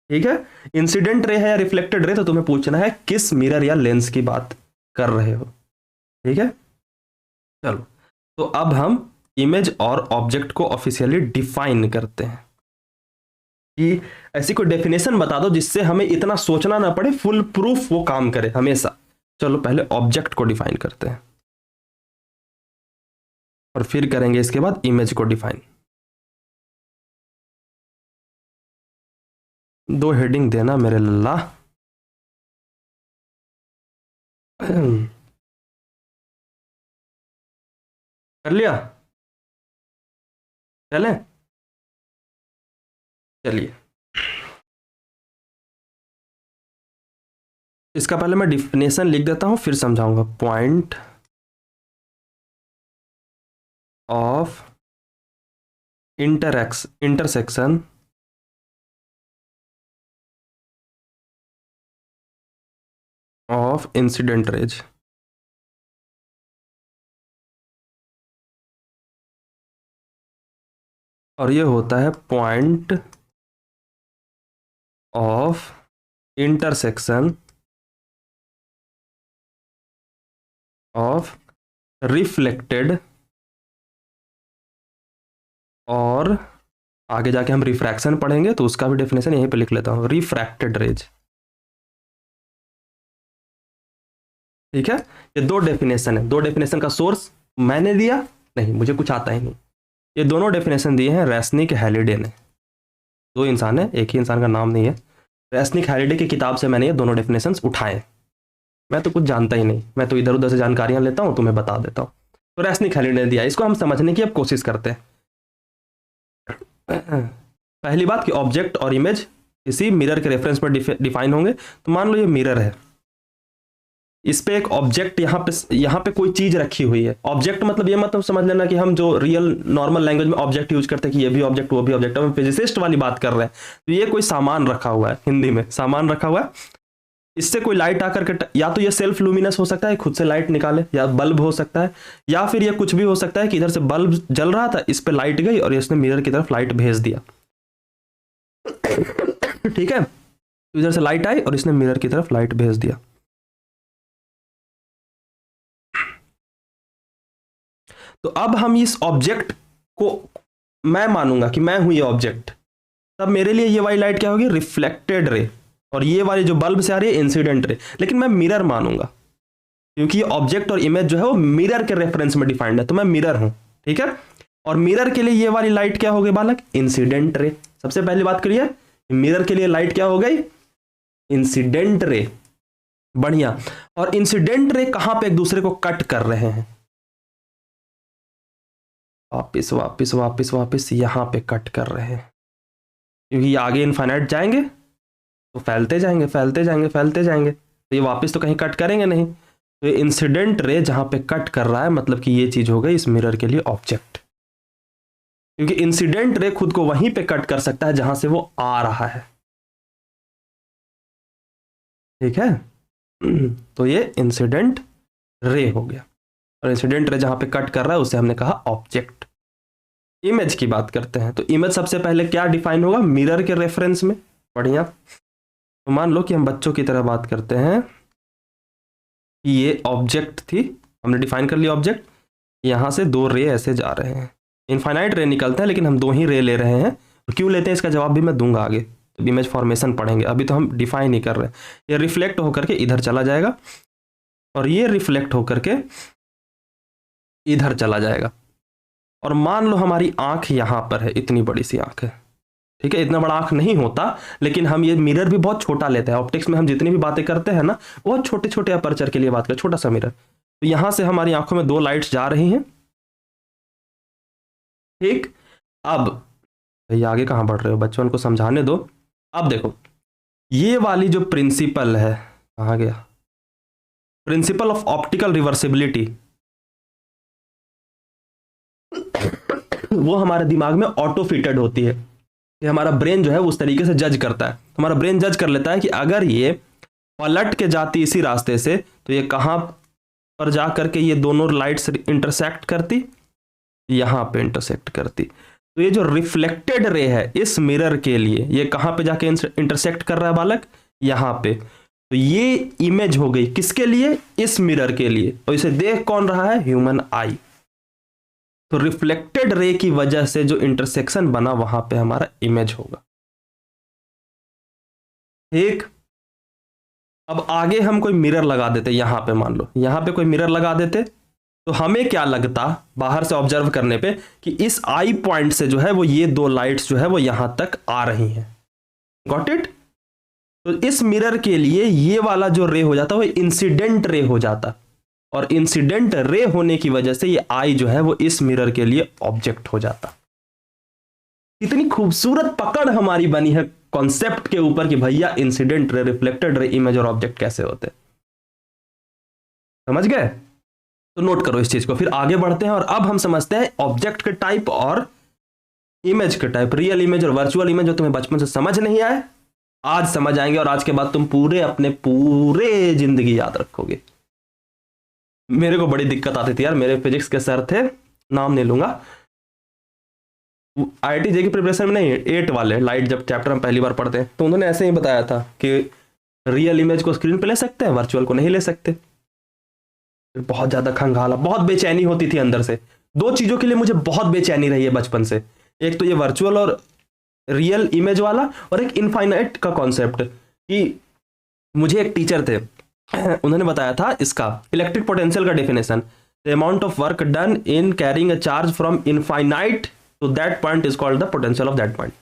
ठीक है। इंसिडेंट रे है या रिफ्लेक्टेड रे, तो तुम्हें पूछना है किस मिरर या लेंस की बात कर रहे हो, ठीक है। चलो, तो अब हम इमेज और ऑब्जेक्ट को ऑफिशियली डिफाइन करते हैं कि ऐसी कोई डेफिनेशन बता दो जिससे हमें इतना सोचना ना पड़े, फुल प्रूफ वो काम करे हमेशा। चलो पहले ऑब्जेक्ट को डिफाइन करते हैं और फिर करेंगे इसके बाद इमेज को डिफाइन। दो हेडिंग देना मेरे लल्ला। कर लिया, चले चलिए। इसका पहले मैं डिफिनेशन लिख देता हूं फिर समझाऊंगा। Point of intersection of incident raise. और ये होता है point of intersection of reflected, और आगे जाके हम रिफ्रैक्शन पढ़ेंगे तो उसका भी डेफिनेशन यहीं पे लिख लेता हूं, रिफ्रैक्टेड रेज, ठीक है। ये दो डेफिनेशन है, दो डेफिनेशन का सोर्स मैंने दिया नहीं, मुझे कुछ आता ही नहीं। ये दोनों डेफिनेशन दिए हैं रेसनिक हैलिडे ने। दो इंसान है, एक ही इंसान का नाम नहीं है। रेसनिक हैलिडे की किताब से मैंने ये दोनों डेफिनेशंस उठाए। मैं तो कुछ जानता ही नहीं, मैं तो इधर उधर से जानकारियां लेता हूं, तुम्हें बता देता हूं। तो रेसनिक हैलिडे ने दिया, इसको हम समझने की अब कोशिश करते हैं। पहली बात कि ऑब्जेक्ट और इमेज इसी मिरर के रेफरेंस पर डिफाइन होंगे। तो मान लो ये मिरर है, इस पे एक ऑब्जेक्ट यहाँ पे कोई चीज रखी हुई है। ऑब्जेक्ट मतलब ये मतलब समझ लेना कि हम जो रियल नॉर्मल लैंग्वेज में ऑब्जेक्ट यूज करते हैं कि ये भी ऑब्जेक्ट वो भी ऑब्जेक्ट, हम फिजिसिस्ट वाली बात कर रहे हैं। तो ये कोई सामान रखा हुआ है, हिंदी में सामान रखा हुआ है, इससे कोई लाइट आकर के, या तो ये सेल्फ लुमिनस हो सकता है, खुद से लाइट निकाले, या बल्ब हो सकता है, या फिर ये कुछ भी हो सकता है कि इधर से बल्ब जल रहा था, इस पे लाइट गई और इसने मिरर की तरफ लाइट भेज दिया, ठीक है। तो इधर से लाइट आई और इसने मिरर की तरफ लाइट भेज दिया। तो अब हम इस ऑब्जेक्ट को, मैं मानूंगा कि मैं हूं ये ऑब्जेक्ट, तब मेरे लिए ये वाली लाइट क्या होगी, रिफ्लेक्टेड रे, और ये वाली जो बल्ब से आ रही है इंसिडेंट रे। लेकिन मैं मिरर मानूंगा क्योंकि ये ऑब्जेक्ट और इमेज जो है वो मिरर के रेफरेंस में डिफाइंड है, तो मैं मिरर हूं, ठीक है। और मिरर के लिए ये वाली लाइट क्या हो गई बालक, इंसिडेंट रे। सबसे पहली बात करिए, मिरर के लिए लाइट क्या हो गई, इंसिडेंट रे। बढ़िया। और इंसिडेंट रे कहां पे एक दूसरे को कट कर रहे हैं, वापिस वापिस वापिस वापिस यहां पे कट कर रहे हैं, क्योंकि ये आगे इनफाइनाइट जाएंगे तो फैलते जाएंगे फैलते जाएंगे फैलते जाएंगे, तो ये वापस तो कहीं कट करेंगे नहीं। तो ये इंसिडेंट रे जहां पे कट कर रहा है, मतलब कि ये चीज हो गई इस मिरर के लिए ऑब्जेक्ट, क्योंकि इंसिडेंट रे खुद को वहीं पे कट कर सकता है जहां से वो आ रहा है, ठीक है। तो ये इंसिडेंट रे हो गया, और इंसिडेंट रे जहां पे कट कर रहा है उसे हमने कहा ऑब्जेक्ट। इमेज की बात करते हैं, तो इमेज सबसे पहले क्या डिफाइन होगा, मिरर के रेफरेंस में। बढ़िया। तो मान लो कि हम बच्चों की तरह बात करते हैं कि ये ऑब्जेक्ट थी, हमने डिफाइन कर लिया ऑब्जेक्ट, यहां से दो रे ऐसे जा रहे हैं, इनफाइनाइट रे निकलता है लेकिन हम दो ही रे ले रहे हैं। क्यों लेते हैं इसका जवाब भी मैं दूंगा आगे, तो इमेज फॉर्मेशन पढ़ेंगे, अभी तो हम डिफाइन ही कर रहे हैं। ये रिफ्लेक्ट होकर के इधर चला जाएगा और ये रिफ्लेक्ट होकर के इधर चला जाएगा। और मान लो हमारी आंख यहां पर है, इतनी बड़ी सी आंख है, ठीक है, इतना बड़ा आंख नहीं होता, लेकिन हम ये मिरर भी बहुत छोटा लेते हैं। ऑप्टिक्स में हम जितनी भी बातें करते हैं ना, बहुत छोटे छोटे अपर्चर के लिए बात करें, छोटा सा मिरर। तो यहां से हमारी आंखों में 2 लाइट्स जा रही हैं, ठीक। अब भैया आगे कहां बढ़ रहे हो, बच्चों को समझाने दो। अब देखो, ये वाली जो प्रिंसिपल है, कहां गया, प्रिंसिपल ऑफ ऑप्टिकल रिवर्सिबिलिटी, वो हमारे दिमाग में ऑटो फिटेड होती है कि हमारा ब्रेन जो है उस तरीके से जज करता है। हमारा ब्रेन जज कर लेता है कि अगर ये पलट के जाती इसी रास्ते से तो ये कहां पर जा करके ये दोनों लाइट्स इंटरसेक्ट करती, यहां पे इंटरसेक्ट करती। तो ये जो रिफ्लेक्टेड रे है इस मिरर के लिए, ये कहां पे जाके इंटरसेक्ट कर रहा है बालक, यहां पे। तो ये इमेज हो गई किसके लिए, इस मिरर के लिए। और इसे देख कौन रहा है, ह्यूमन आई। तो रिफ्लेक्टेड रे की वजह से जो इंटरसेक्शन बना वहां पे हमारा इमेज होगा, ठीक। अब आगे हम कोई मिरर लगा देते, यहां पे मान लो यहां पे कोई मिरर लगा देते, तो हमें क्या लगता बाहर से ऑब्जर्व करने पे कि इस आई पॉइंट से जो है वो ये 2 लाइट्स जो है वो यहां तक आ रही हैं। Got it. तो इस मिरर के लिए ये वाला जो रे हो जाता वो इंसिडेंट रे हो जाता, और इंसिडेंट रे होने की वजह से ये आई जो है वो इस मिरर के लिए ऑब्जेक्ट हो जाता। इतनी खूबसूरत पकड़ हमारी बनी है कॉन्सेप्ट के ऊपर कि भैया incident ray, reflected ray, image और ऑब्जेक्ट कैसे होते, समझ गए। तो नोट करो इस चीज को, फिर आगे बढ़ते हैं और अब हम समझते हैं ऑब्जेक्ट के टाइप और इमेज के टाइप। रियल इमेज और वर्चुअल इमेज जो तुम्हें बचपन से समझ नहीं आए, आज समझ आएंगे, और आज के बाद तुम पूरे अपने पूरे जिंदगी याद रखोगे। मेरे को बड़ी दिक्कत आती थी यार, मेरे फिजिक्स के सर थे, नाम नहीं लूंगा, IIT जे की प्रिपरेशन में नहीं, 8 वाले लाइट जब चैप्टर हम पहली बार पढ़ते हैं तो उन्होंने ऐसे ही बताया था कि रियल इमेज को स्क्रीन पे ले सकते हैं, वर्चुअल को नहीं ले सकते। बहुत ज्यादा खंगाला, बहुत बेचैनी होती थी अंदर से। 2 चीजों के लिए मुझे बहुत बेचैनी रही है बचपन से, एक तो ये वर्चुअल और रियल इमेज वाला, और एक इनफाइनाइट का कॉन्सेप्ट। कि मुझे एक टीचर थे, उन्होंने बताया था इसका इलेक्ट्रिक पोटेंशियल का definition, the amount of work done in carrying a charge from infinite to that point is called the potential of that point.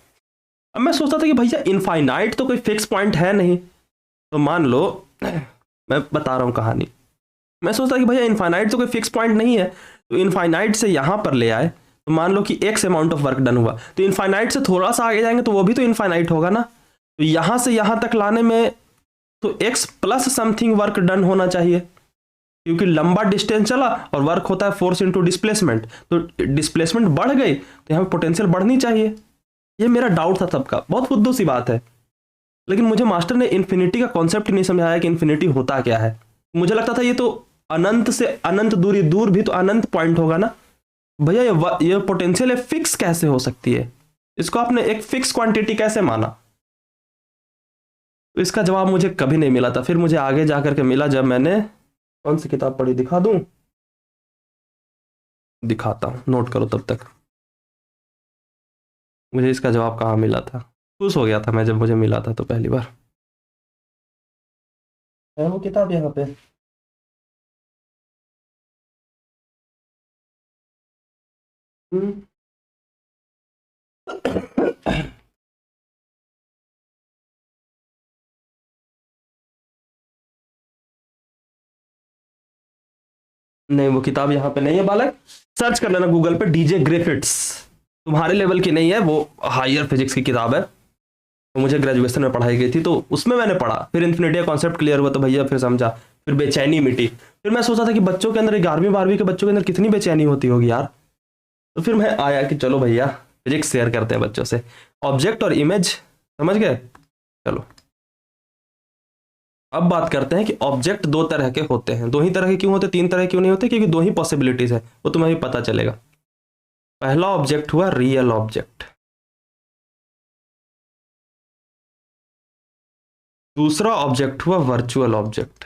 अब मैं सोचता था कि भैया इनफाइनाइट तो कोई फिक्स पॉइंट है नहीं, तो मान लो मैं बता रहा हूं कहानी, मैं सोचता कि भैया इनफाइनाइट तो कोई फिक्स पॉइंट नहीं है, तो इनफाइनाइट से यहां पर ले आए, तो मान लो कि x amount of work done हुआ, तो इनफाइनाइट से थोड़ा सा आगे जाएंगे तो वो भी तो इनफाइनाइट होगा ना। तो यहां से यहां तक लाने में तो x plus something work done होना चाहिए, क्योंकि लंबा डिस्टेंस चला और वर्क होता है फोर्स इनटू डिस्प्लेसमेंट, तो डिस्प्लेसमेंट बढ़ गई तो यहाँ पे पोटेंशियल बढ़नी चाहिए। ये मेरा डाउट था तब का, बहुत फुद्दू सी बात है, लेकिन मुझे मास्टर ने इन्फिनिटी का कॉन्सेप्ट नहीं समझाया कि इन्फिनिटी होता क्या है। मुझे लगता था ये तो अनंत से अनंत दूरी दूर भी तो अनंत पॉइंट होगा ना। भैया ये पोटेंशियल है फिक्स कैसे हो सकती है, इसको आपने एक फिक्स क्वांटिटी कैसे माना। तो इसका जवाब मुझे कभी नहीं मिला था, फिर मुझे आगे जाकर के मिला जब मैंने कौन सी किताब पढ़ी, दिखा दूं, दिखाता हूं, नोट करो तब तक। मुझे इसका जवाब कहाँ मिला था, खुश हो गया था मैं जब मुझे मिला था तो पहली बार। है वो किताब यहाँ पे, हम्म। नहीं वो किताब यहाँ पे नहीं है बालक, सर्च कर लेना गूगल पे, डीजे ग्रिफिथ्स। तुम्हारे लेवल की नहीं है वो, हायर फिजिक्स की किताब है, तो मुझे ग्रेजुएशन में पढ़ाई गई थी तो उसमें मैंने पढ़ा, फिर इन्फिनिटी का कॉन्सेप्ट क्लियर हुआ तो भैया फिर समझा, फिर बेचैनी मिटी। फिर मैं सोचा था कि बच्चों के अंदर 11वीं 12वीं के बच्चों के अंदर कितनी बेचैनी होती होगी यार, तो फिर मैं आया कि चलो भैया फिजिक्स शेयर करते हैं बच्चों से। ऑब्जेक्ट और इमेज समझ गए, चलो अब बात करते हैं कि ऑब्जेक्ट 2 तरह के होते हैं। 2 ही तरह के क्यों होते, 3 तरह क्यों नहीं होते, क्योंकि 2 ही पॉसिबिलिटीज है, वो तुम्हें भी पता चलेगा। पहला ऑब्जेक्ट हुआ रियल ऑब्जेक्ट, दूसरा ऑब्जेक्ट हुआ वर्चुअल ऑब्जेक्ट,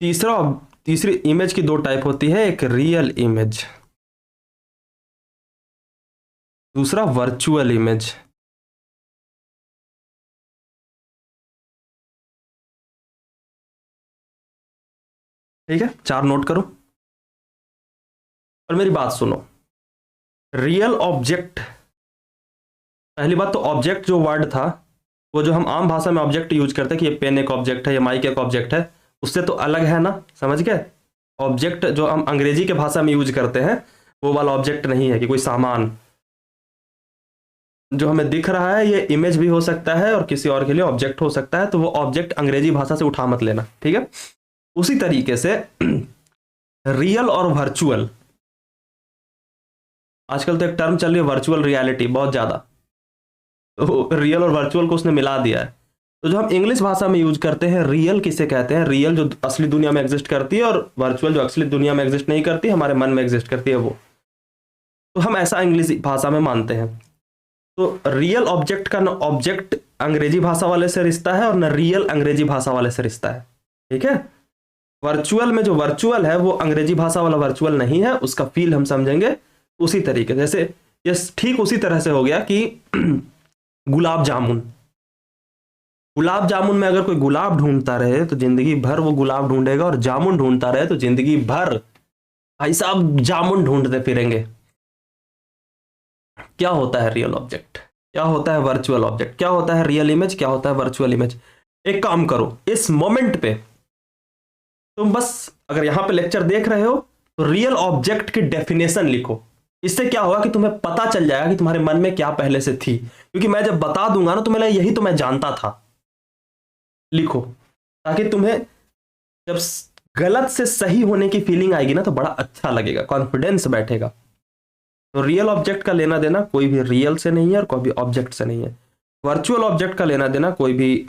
तीसरी इमेज की 2 टाइप होती है, एक रियल इमेज, दूसरा वर्चुअल इमेज। ठीक है, 4 नोट करो और मेरी बात सुनो। रियल ऑब्जेक्ट, पहली बात तो ऑब्जेक्ट जो वर्ड था वो जो हम आम भाषा में ऑब्जेक्ट यूज करते हैं कि ये पेन एक ऑब्जेक्ट है, ये माइक एक ऑब्जेक्ट है, उससे तो अलग है ना, समझ गए। ऑब्जेक्ट जो हम अंग्रेजी के भाषा में यूज करते हैं वो वाला ऑब्जेक्ट नहीं है कि कोई सामान जो हमें दिख रहा है ये इमेज भी हो सकता है और किसी और के लिए ऑब्जेक्ट हो सकता है, तो वो ऑब्जेक्ट अंग्रेजी भाषा से उठा मत लेना, ठीक है। उसी तरीके से रियल और वर्चुअल, आजकल तो एक टर्म चल रही है वर्चुअल रियलिटी बहुत ज्यादा, तो रियल और वर्चुअल को उसने मिला दिया है। तो जो हम इंग्लिश भाषा में यूज करते हैं रियल किसे कहते हैं, रियल जो असली दुनिया में एग्जिस्ट करती है, और वर्चुअल जो असली दुनिया में एग्जिस्ट नहीं करती, हमारे मन में एग्जिस्ट करती है वो, तो हम ऐसा इंग्लिश भाषा में मानते हैं। तो रियल ऑब्जेक्ट का न ऑब्जेक्ट अंग्रेजी भाषा वाले से रिश्ता है और न रियल अंग्रेजी भाषा वाले से रिश्ता है, ठीक है। वर्चुअल में जो वर्चुअल है वो अंग्रेजी भाषा वाला वर्चुअल नहीं है, उसका फील हम समझेंगे उसी तरीके से। जैसे ये ठीक उसी तरह से हो गया कि गुलाब जामुन, गुलाब जामुन में अगर कोई गुलाब ढूंढता रहे तो जिंदगी भर वो गुलाब ढूंढेगा, और जामुन ढूंढता रहे तो जिंदगी भर भाई साहब जामुन ढूंढते फिरेंगे। क्या होता है रियल ऑब्जेक्ट, क्या होता है वर्चुअल ऑब्जेक्ट, क्या होता है रियल इमेज, क्या होता है वर्चुअल इमेज। एक काम करो, इस मोमेंट पे तुम बस अगर यहां पे लेक्चर देख रहे हो तो रियल ऑब्जेक्ट की डेफिनेशन लिखो। इससे क्या होगा कि तुम्हें पता चल जाएगा कि तुम्हारे मन में क्या पहले से थी, क्योंकि मैं जब बता दूंगा ना तो मेरा यही तो मैं जानता था, लिखो, ताकि तुम्हें जब गलत से सही होने की फीलिंग आएगी ना तो बड़ा अच्छा लगेगा, कॉन्फिडेंस बैठेगा। तो रियल ऑब्जेक्ट का लेना देना कोई भी रियल से नहीं है और कोई भी ऑब्जेक्ट से नहीं है। वर्चुअल ऑब्जेक्ट का लेना देना कोई भी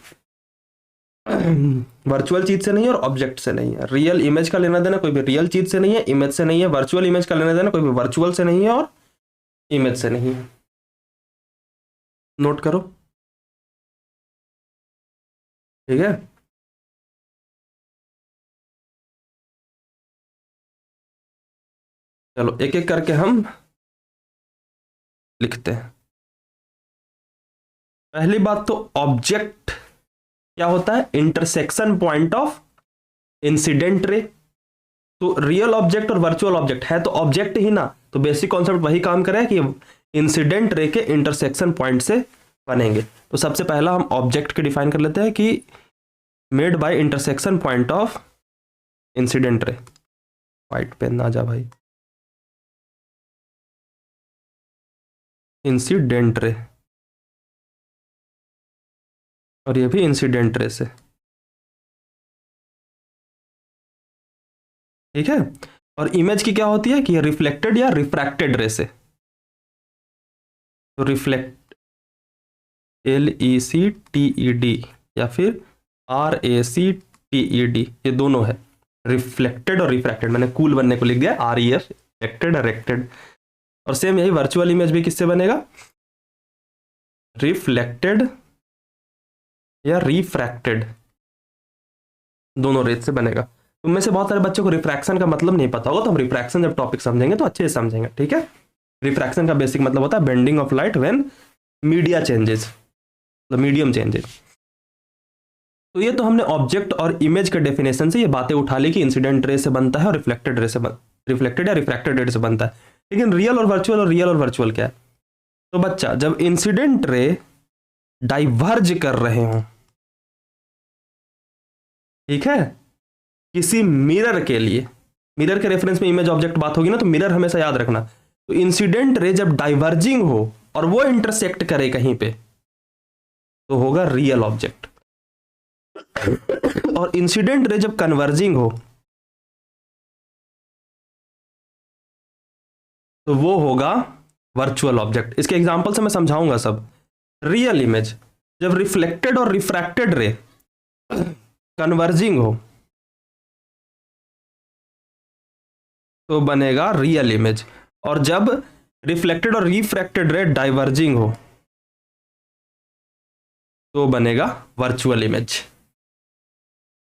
वर्चुअल चीज से नहीं है और ऑब्जेक्ट से नहीं है। रियल इमेज का लेना देना कोई भी रियल चीज से नहीं है, इमेज से नहीं है। वर्चुअल इमेज का लेना देना कोई भी वर्चुअल से नहीं है और इमेज से नहीं है। नोट करो, ठीक है। चलो एक एक करके हम लिखते हैं। पहली बात तो ऑब्जेक्ट क्या होता है, इंटरसेक्शन पॉइंट ऑफ इंसिडेंट रे। तो रियल ऑब्जेक्ट और वर्चुअल ऑब्जेक्ट है तो ऑब्जेक्ट ही ना, तो बेसिक कॉन्सेप्ट वही काम करे कि इंसिडेंट रे के इंटरसेक्शन पॉइंट से बनेंगे। तो सबसे पहला हम ऑब्जेक्ट के डिफाइन कर लेते हैं कि made by intersection point of incident ray. White pen ना जा भाई, इंसिडेंट रे, और ये भी इंसिडेंट रे से, ठीक है। और इमेज की क्या होती है कि ये रिफ्लेक्टेड या रिफ्रैक्टेड रे से। तो रिफ्लेक्ट LECTED या फिर RACTED, ये दोनों है, रिफ्लेक्टेड और रिफ्रैक्टेड। मैंने कूल बनने को लिख दिया REF, रिफ्लेक्टेड और रेक्टेड। और सेम यही वर्चुअल इमेज भी किससे बनेगा, रिफ्लेक्टेड या रिफ्रैक्टेड, दोनों रेट से बनेगा। तुम में से बहुत सारे बच्चों को रिफ्रैक्शन का मतलब नहीं पता होगा, तो हम रिफ्रैक्शन जब टॉपिक समझेंगे तो अच्छे से समझेंगे, ठीक है। रिफ्रैक्शन का बेसिक मतलब होता है bending of light when media changes, the medium changes. तो ये तो हमने ऑब्जेक्ट और इमेज के डेफिनेशन से ये बातें उठा ली कि इंसिडेंट रे से बनता है और रिफ्लेक्टेड रे से रिफ्लेक्टेड या रिफ्रैक्टेड रे से बनता है। लेकिन रियल और वर्चुअल क्या है। तो बच्चा जब इंसिडेंट रे डाइवर्ज कर रहे हो, ठीक है, किसी मिरर के लिए, मिरर के रेफरेंस में इमेज ऑब्जेक्ट बात होगी ना, तो मिरर हमेशा याद रखना। तो इंसिडेंट रे जब डाइवर्जिंग हो और वो इंटरसेक्ट करे कहीं पे तो होगा रियल ऑब्जेक्ट, और इंसिडेंट रे जब कन्वर्जिंग हो तो वो होगा वर्चुअल ऑब्जेक्ट। इसके एग्जांपल से मैं समझाऊंगा सब। रियल इमेज जब रिफ्लेक्टेड और रिफ्रैक्टेड रे कन्वर्जिंग हो तो बनेगा रियल इमेज, और जब रिफ्लेक्टेड और रिफ्रैक्टेड रे डाइवर्जिंग हो तो बनेगा वर्चुअल इमेज।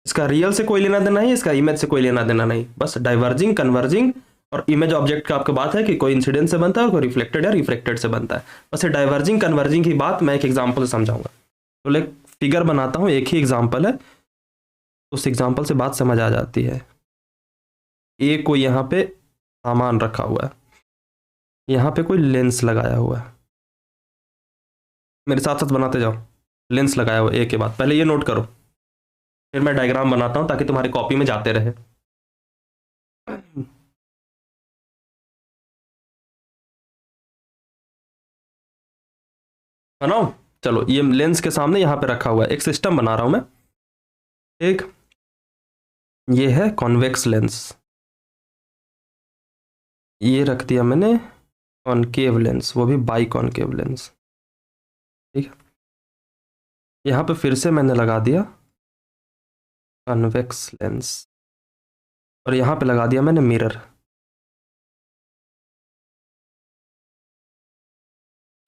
इसका रियल से कोई लेना देना नहीं, इसका इमेज से कोई लेना देना नहीं, बस डाइवर्जिंग, कन्वर्जिंग और इमेज ऑब्जेक्ट का आपका बात है कि कोई इंसिडेंट से बनता है और कोई रिफ्लेक्टेड या रिफ्रैक्टेड से बनता है। बस डाइवर्जिंग कन्वर्जिंग की बात मैं एक एग्जांपल से समझाऊंगा। तो एक फिगर बनाता हूं, एक ही एग्जांपल है, उस एग्जांपल से बात समझ आ जाती है। ए को यहाँ पे सामान रखा हुआ है, यहाँ पे कोई लेंस लगाया हुआ है, मेरे साथ साथ बनाते जाओ। लेंस लगाया हुआ ए के बाद, पहले ये नोट करो, फिर मैं डायग्राम बनाता हूं ताकि तुम्हारी कॉपी में जाते रहे। बनाओ, चलो ये लेंस के सामने यहाँ पे रखा हुआ है, एक सिस्टम बना रहा हूं मैं। एक ये है कॉन्वेक्स लेंस, ये रख दिया मैंने कॉनकेव लेंस, वो भी बाई कॉनकेव लेंस, ठीक है। यहाँ पे फिर से मैंने लगा दिया कॉन्वेक्स लेंस, और यहाँ पे लगा दिया मैंने मिरर,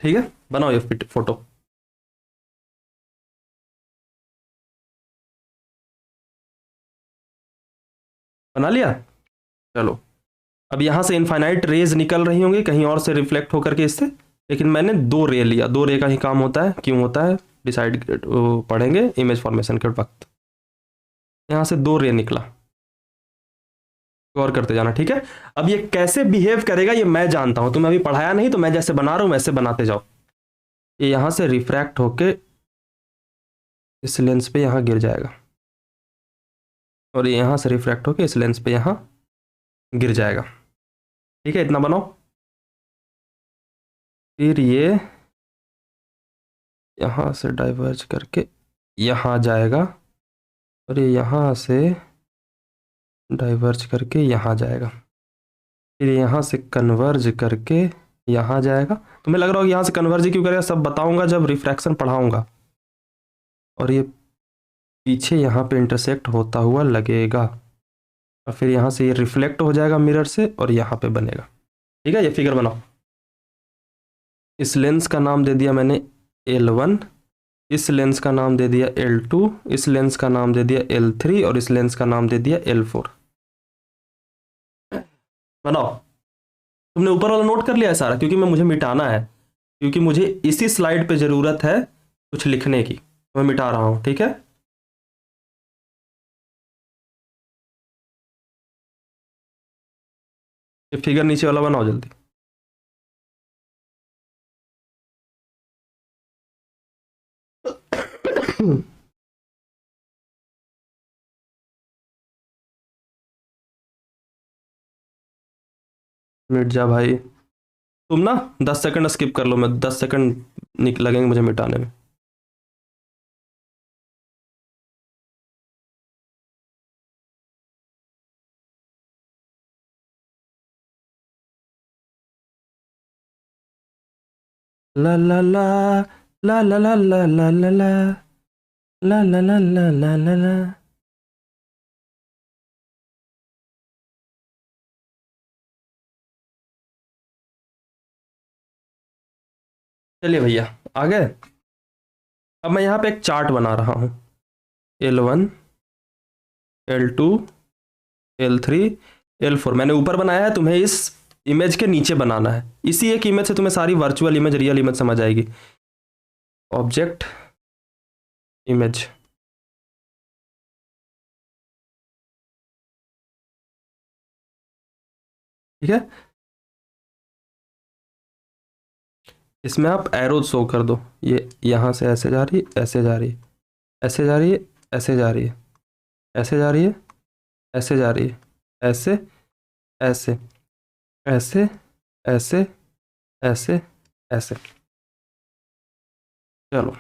ठीक है। बनाओ ये फोटो। बना लिया, चलो। अब यहाँ से इनफाइनाइट रेज निकल रही होंगी कहीं और से रिफ्लेक्ट होकर के इससे, लेकिन मैंने 2 रे लिया, 2 रे का ही काम होता है, क्यों होता है डिसाइड पढ़ेंगे इमेज फॉर्मेशन के वक्त। यहाँ से 2 रे निकला, गौर करते जाना, ठीक है। अब ये कैसे बिहेव करेगा ये मैं जानता हूं, तुम्हें अभी पढ़ाया नहीं, तो मैं जैसे बना रहा हूं वैसे बनाते जाओ। ये यहाँ से रिफ्रैक्ट होके इस लेंस पे यहाँ गिर जाएगा, और ये यहाँ से रिफ्रैक्ट होके इस लेंस पे यहाँ गिर जाएगा, ठीक है। इतना बनाओ। फिर ये यहाँ से डाइवर्ज करके यहाँ जाएगा, और ये यहाँ से डाइवर्ज करके यहाँ जाएगा, फिर यहाँ से कन्वर्ज करके यहाँ जाएगा। तुम्हें लग रहा होगा यहाँ से कन्वर्ज क्यों करेगा, सब बताऊंगा जब रिफ्रैक्शन पढ़ाऊंगा। और ये पीछे यहाँ पे इंटरसेक्ट होता हुआ लगेगा, और फिर यहाँ से ये रिफ्लेक्ट हो जाएगा मिरर से, और यहाँ पे बनेगा, ठीक है। ये फिगर बनाओ। इस लेंस का नाम दे दिया मैंने L1, इस लेंस का नाम दे दिया L2, इस लेंस का नाम दे दिया L3, और इस लेंस का नाम दे दिया L4। बनाओ। तुमने ऊपर वाला नोट कर लिया है सारा, क्योंकि मुझे मिटाना है, क्योंकि मुझे इसी स्लाइड पे जरूरत है कुछ लिखने की, मैं मिटा रहा हूं, ठीक है। ये फिगर नीचे वाला बनाओ जल्दी। मिट जा भाई, तुम ना 10 सेकंड स्किप कर लो, मैं 10 सेकंड लगेंगे मुझे मिटाने में। ला ला ला ला ला ला ला ला ला ला ला ला ला ला ला ला ला। चलिए भैया आ गए। अब मैं यहाँ पे एक चार्ट बना रहा हूँ, L1, L2, L3, L4 मैंने ऊपर बनाया है, तुम्हें इस इमेज के नीचे बनाना है। इसी एक इमेज से तुम्हें सारी वर्चुअल इमेज रियल इमेज समझ आएगी। ऑब्जेक्ट इमेज, ठीक है। इसमें आप एरो शो कर दो, ये यहाँ से ऐसे जा रही है, ऐसे जा रही है, ऐसे जा रही है, ऐसे जा रही है, ऐसे जा रही है, ऐसे जा रही है, ऐसे ऐसे ऐसे ऐसे ऐसे ऐसे। चलो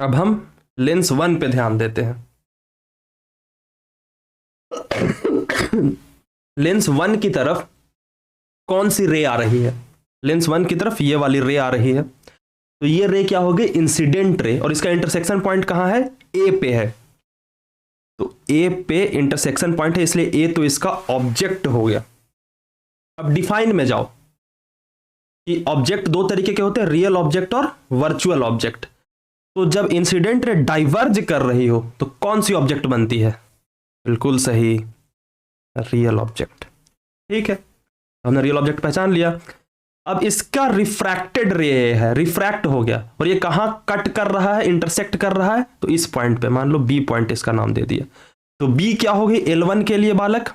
अब हम लेंस 1 पे ध्यान देते हैं। लेंस 1 की तरफ कौन सी रे आ रही है, लेंस 1 की तरफ ये वाली रे आ रही है, तो ये रे क्या होगी, इंसिडेंट रे, और इसका इंटरसेक्शन पॉइंट कहां है, ए पे है, तो ए पे इंटरसेक्शन पॉइंट है, इसलिए ए तो इसका ऑब्जेक्ट हो गया। अब डिफाइन में जाओ कि ऑब्जेक्ट 2 तरीके के होते हैं, रियल ऑब्जेक्ट और वर्चुअल ऑब्जेक्ट। तो जब इंसिडेंट रे डाइवर्ज कर रही हो तो कौन सी ऑब्जेक्ट बनती है, बिल्कुल सही, रियल ऑब्जेक्ट, ठीक है। हमने रियल ऑब्जेक्ट पहचान लिया। अब इसका रिफ्रैक्टेड रे है, रिफ्रैक्ट हो गया, और ये कहां कट कर रहा है, इंटरसेक्ट कर रहा है, तो इस पॉइंट पे, मान लो बी पॉइंट इसका नाम दे दिया, तो बी क्या होगी L1 के लिए बालक,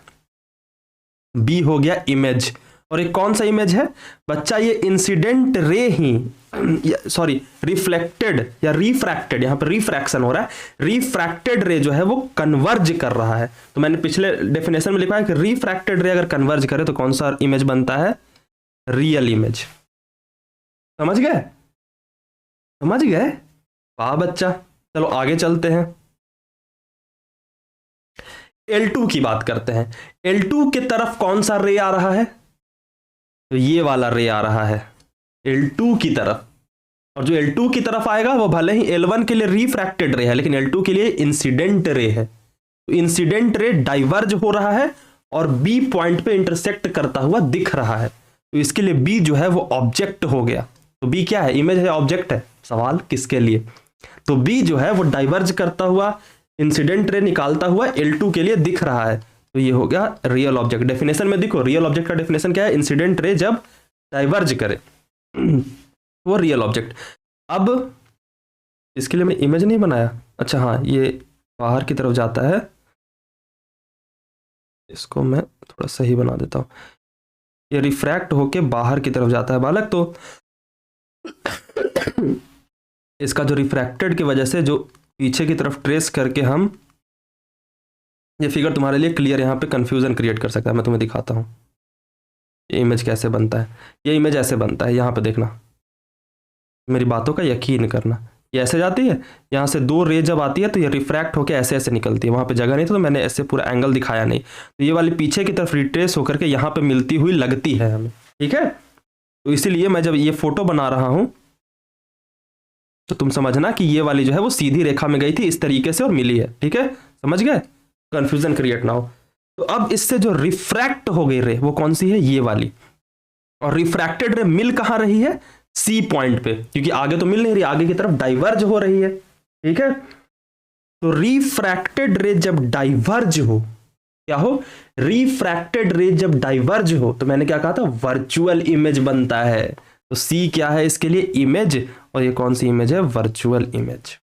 बी हो गया इमेज। और एक कौन सा इमेज है बच्चा, ये इंसिडेंट रे ही, सॉरी रिफ्लेक्टेड या रिफ्रैक्टेड, यहां पर रिफ्रैक्शन हो रहा है, रिफ्रैक्टेड रे जो है वो कन्वर्ज कर रहा है। तो मैंने पिछले डेफिनेशन में लिखा है कि रिफ्रैक्टेड रे अगर कन्वर्ज करे तो कौन सा इमेज बनता है, रियल इमेज। समझ गए, समझ गए, वाह बच्चा। चलो आगे चलते हैं, L2 की बात करते हैं। L2 की तरफ कौन सा रे आ रहा है, तो ये वाला रे आ रहा है L2 की तरफ। और जो L2 की तरफ आएगा वो भले ही L1 के लिए रिफ्रैक्टेड रे है, लेकिन L2 के लिए इंसिडेंट रे है। तो इंसिडेंट रे डाइवर्ज हो रहा है और B पॉइंट पे इंटरसेक्ट करता हुआ दिख रहा है, तो इसके लिए B जो है वो ऑब्जेक्ट हो गया। तो B क्या है, इमेज है, ऑब्जेक्ट है, सवाल किसके लिए। तो B जो है वो डाइवर्ज करता हुआ, इंसिडेंट रे निकालता हुआ L2 के लिए दिख रहा है, तो ये हो गया रियल ऑब्जेक्ट। डेफिनेशन में देखो, रियल ऑब्जेक्ट का डेफिनेशन क्या है, इंसिडेंट रे जब डाइवर्ज करे वो रियल ऑब्जेक्ट। अब इसके लिए मैं इमेज नहीं बनाया, अच्छा हाँ, ये बाहर की तरफ जाता है, इसको मैं थोड़ा सही बना देता हूं, ये रिफ्रैक्ट होके बाहर की तरफ जाता है बालक। तो इसका जो रिफ्रैक्टेड की वजह से जो पीछे की तरफ ट्रेस करके हम, ये फिगर तुम्हारे लिए क्लियर यहाँ पे कंफ्यूजन क्रिएट कर सकता है, मैं तुम्हें दिखाता हूँ ये इमेज कैसे बनता है। ये इमेज ऐसे बनता है, यहाँ पे देखना, मेरी बातों का यकीन करना, ये ऐसे जाती है, यहाँ से दो रे जब आती है तो ये रिफ्रैक्ट होकर ऐसे ऐसे निकलती है, वहाँ पे जगह नहीं था तो मैंने ऐसे पूरा एंगल दिखाया नहीं, तो ये वाली पीछे की तरफ रिट्रेस होकर के यहाँ पे मिलती हुई लगती है हमें, ठीक है। तो इसीलिए मैं जब ये फोटो बना रहा हूँ तो तुम समझना कि ये वाली जो है वो सीधी रेखा में गई थी इस तरीके से और मिली है, ठीक है, समझ गए, कंफ्यूजन क्रिएट ना हो। तो अब इससे जो रिफ्रैक्ट हो गई रे वो कौन सी है, ये वाली, और रिफ्रैक्टेड रे मिल कहां रही है, सी पॉइंट पे, क्योंकि आगे तो मिल नहीं रही, आगे की तरफ डाइवर्ज हो रही है, ठीक है। तो रिफ्रैक्टेड रे जब डाइवर्ज हो, क्या हो, रिफ्रैक्टेड रे जब डाइवर्ज हो, तो मैंने क्या कहा था, वर्चुअल इमेज बनता है। तो सी क्या है इसके लिए, इमेज, और ये कौन सी इमेज है, वर्चुअल इमेज।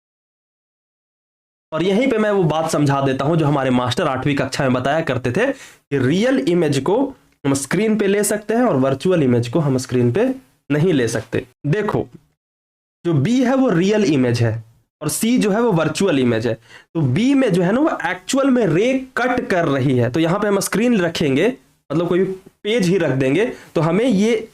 और यहीं पे मैं वो बात समझा देता हूं जो हमारे मास्टर 8वीं कक्षा में बताया करते थे कि रियल इमेज को हम स्क्रीन पे ले सकते हैं और वर्चुअल इमेज को हम स्क्रीन पे नहीं ले सकते। देखो, जो बी है वो रियल इमेज है और सी जो है वो वर्चुअल इमेज है। तो बी में जो है ना वो एक्चुअल में रे कट कर रही है, तो यहां पे हम स्क्रीन रखेंगे, मतलब कोई पेज ही रख देंगे, तो हमें ये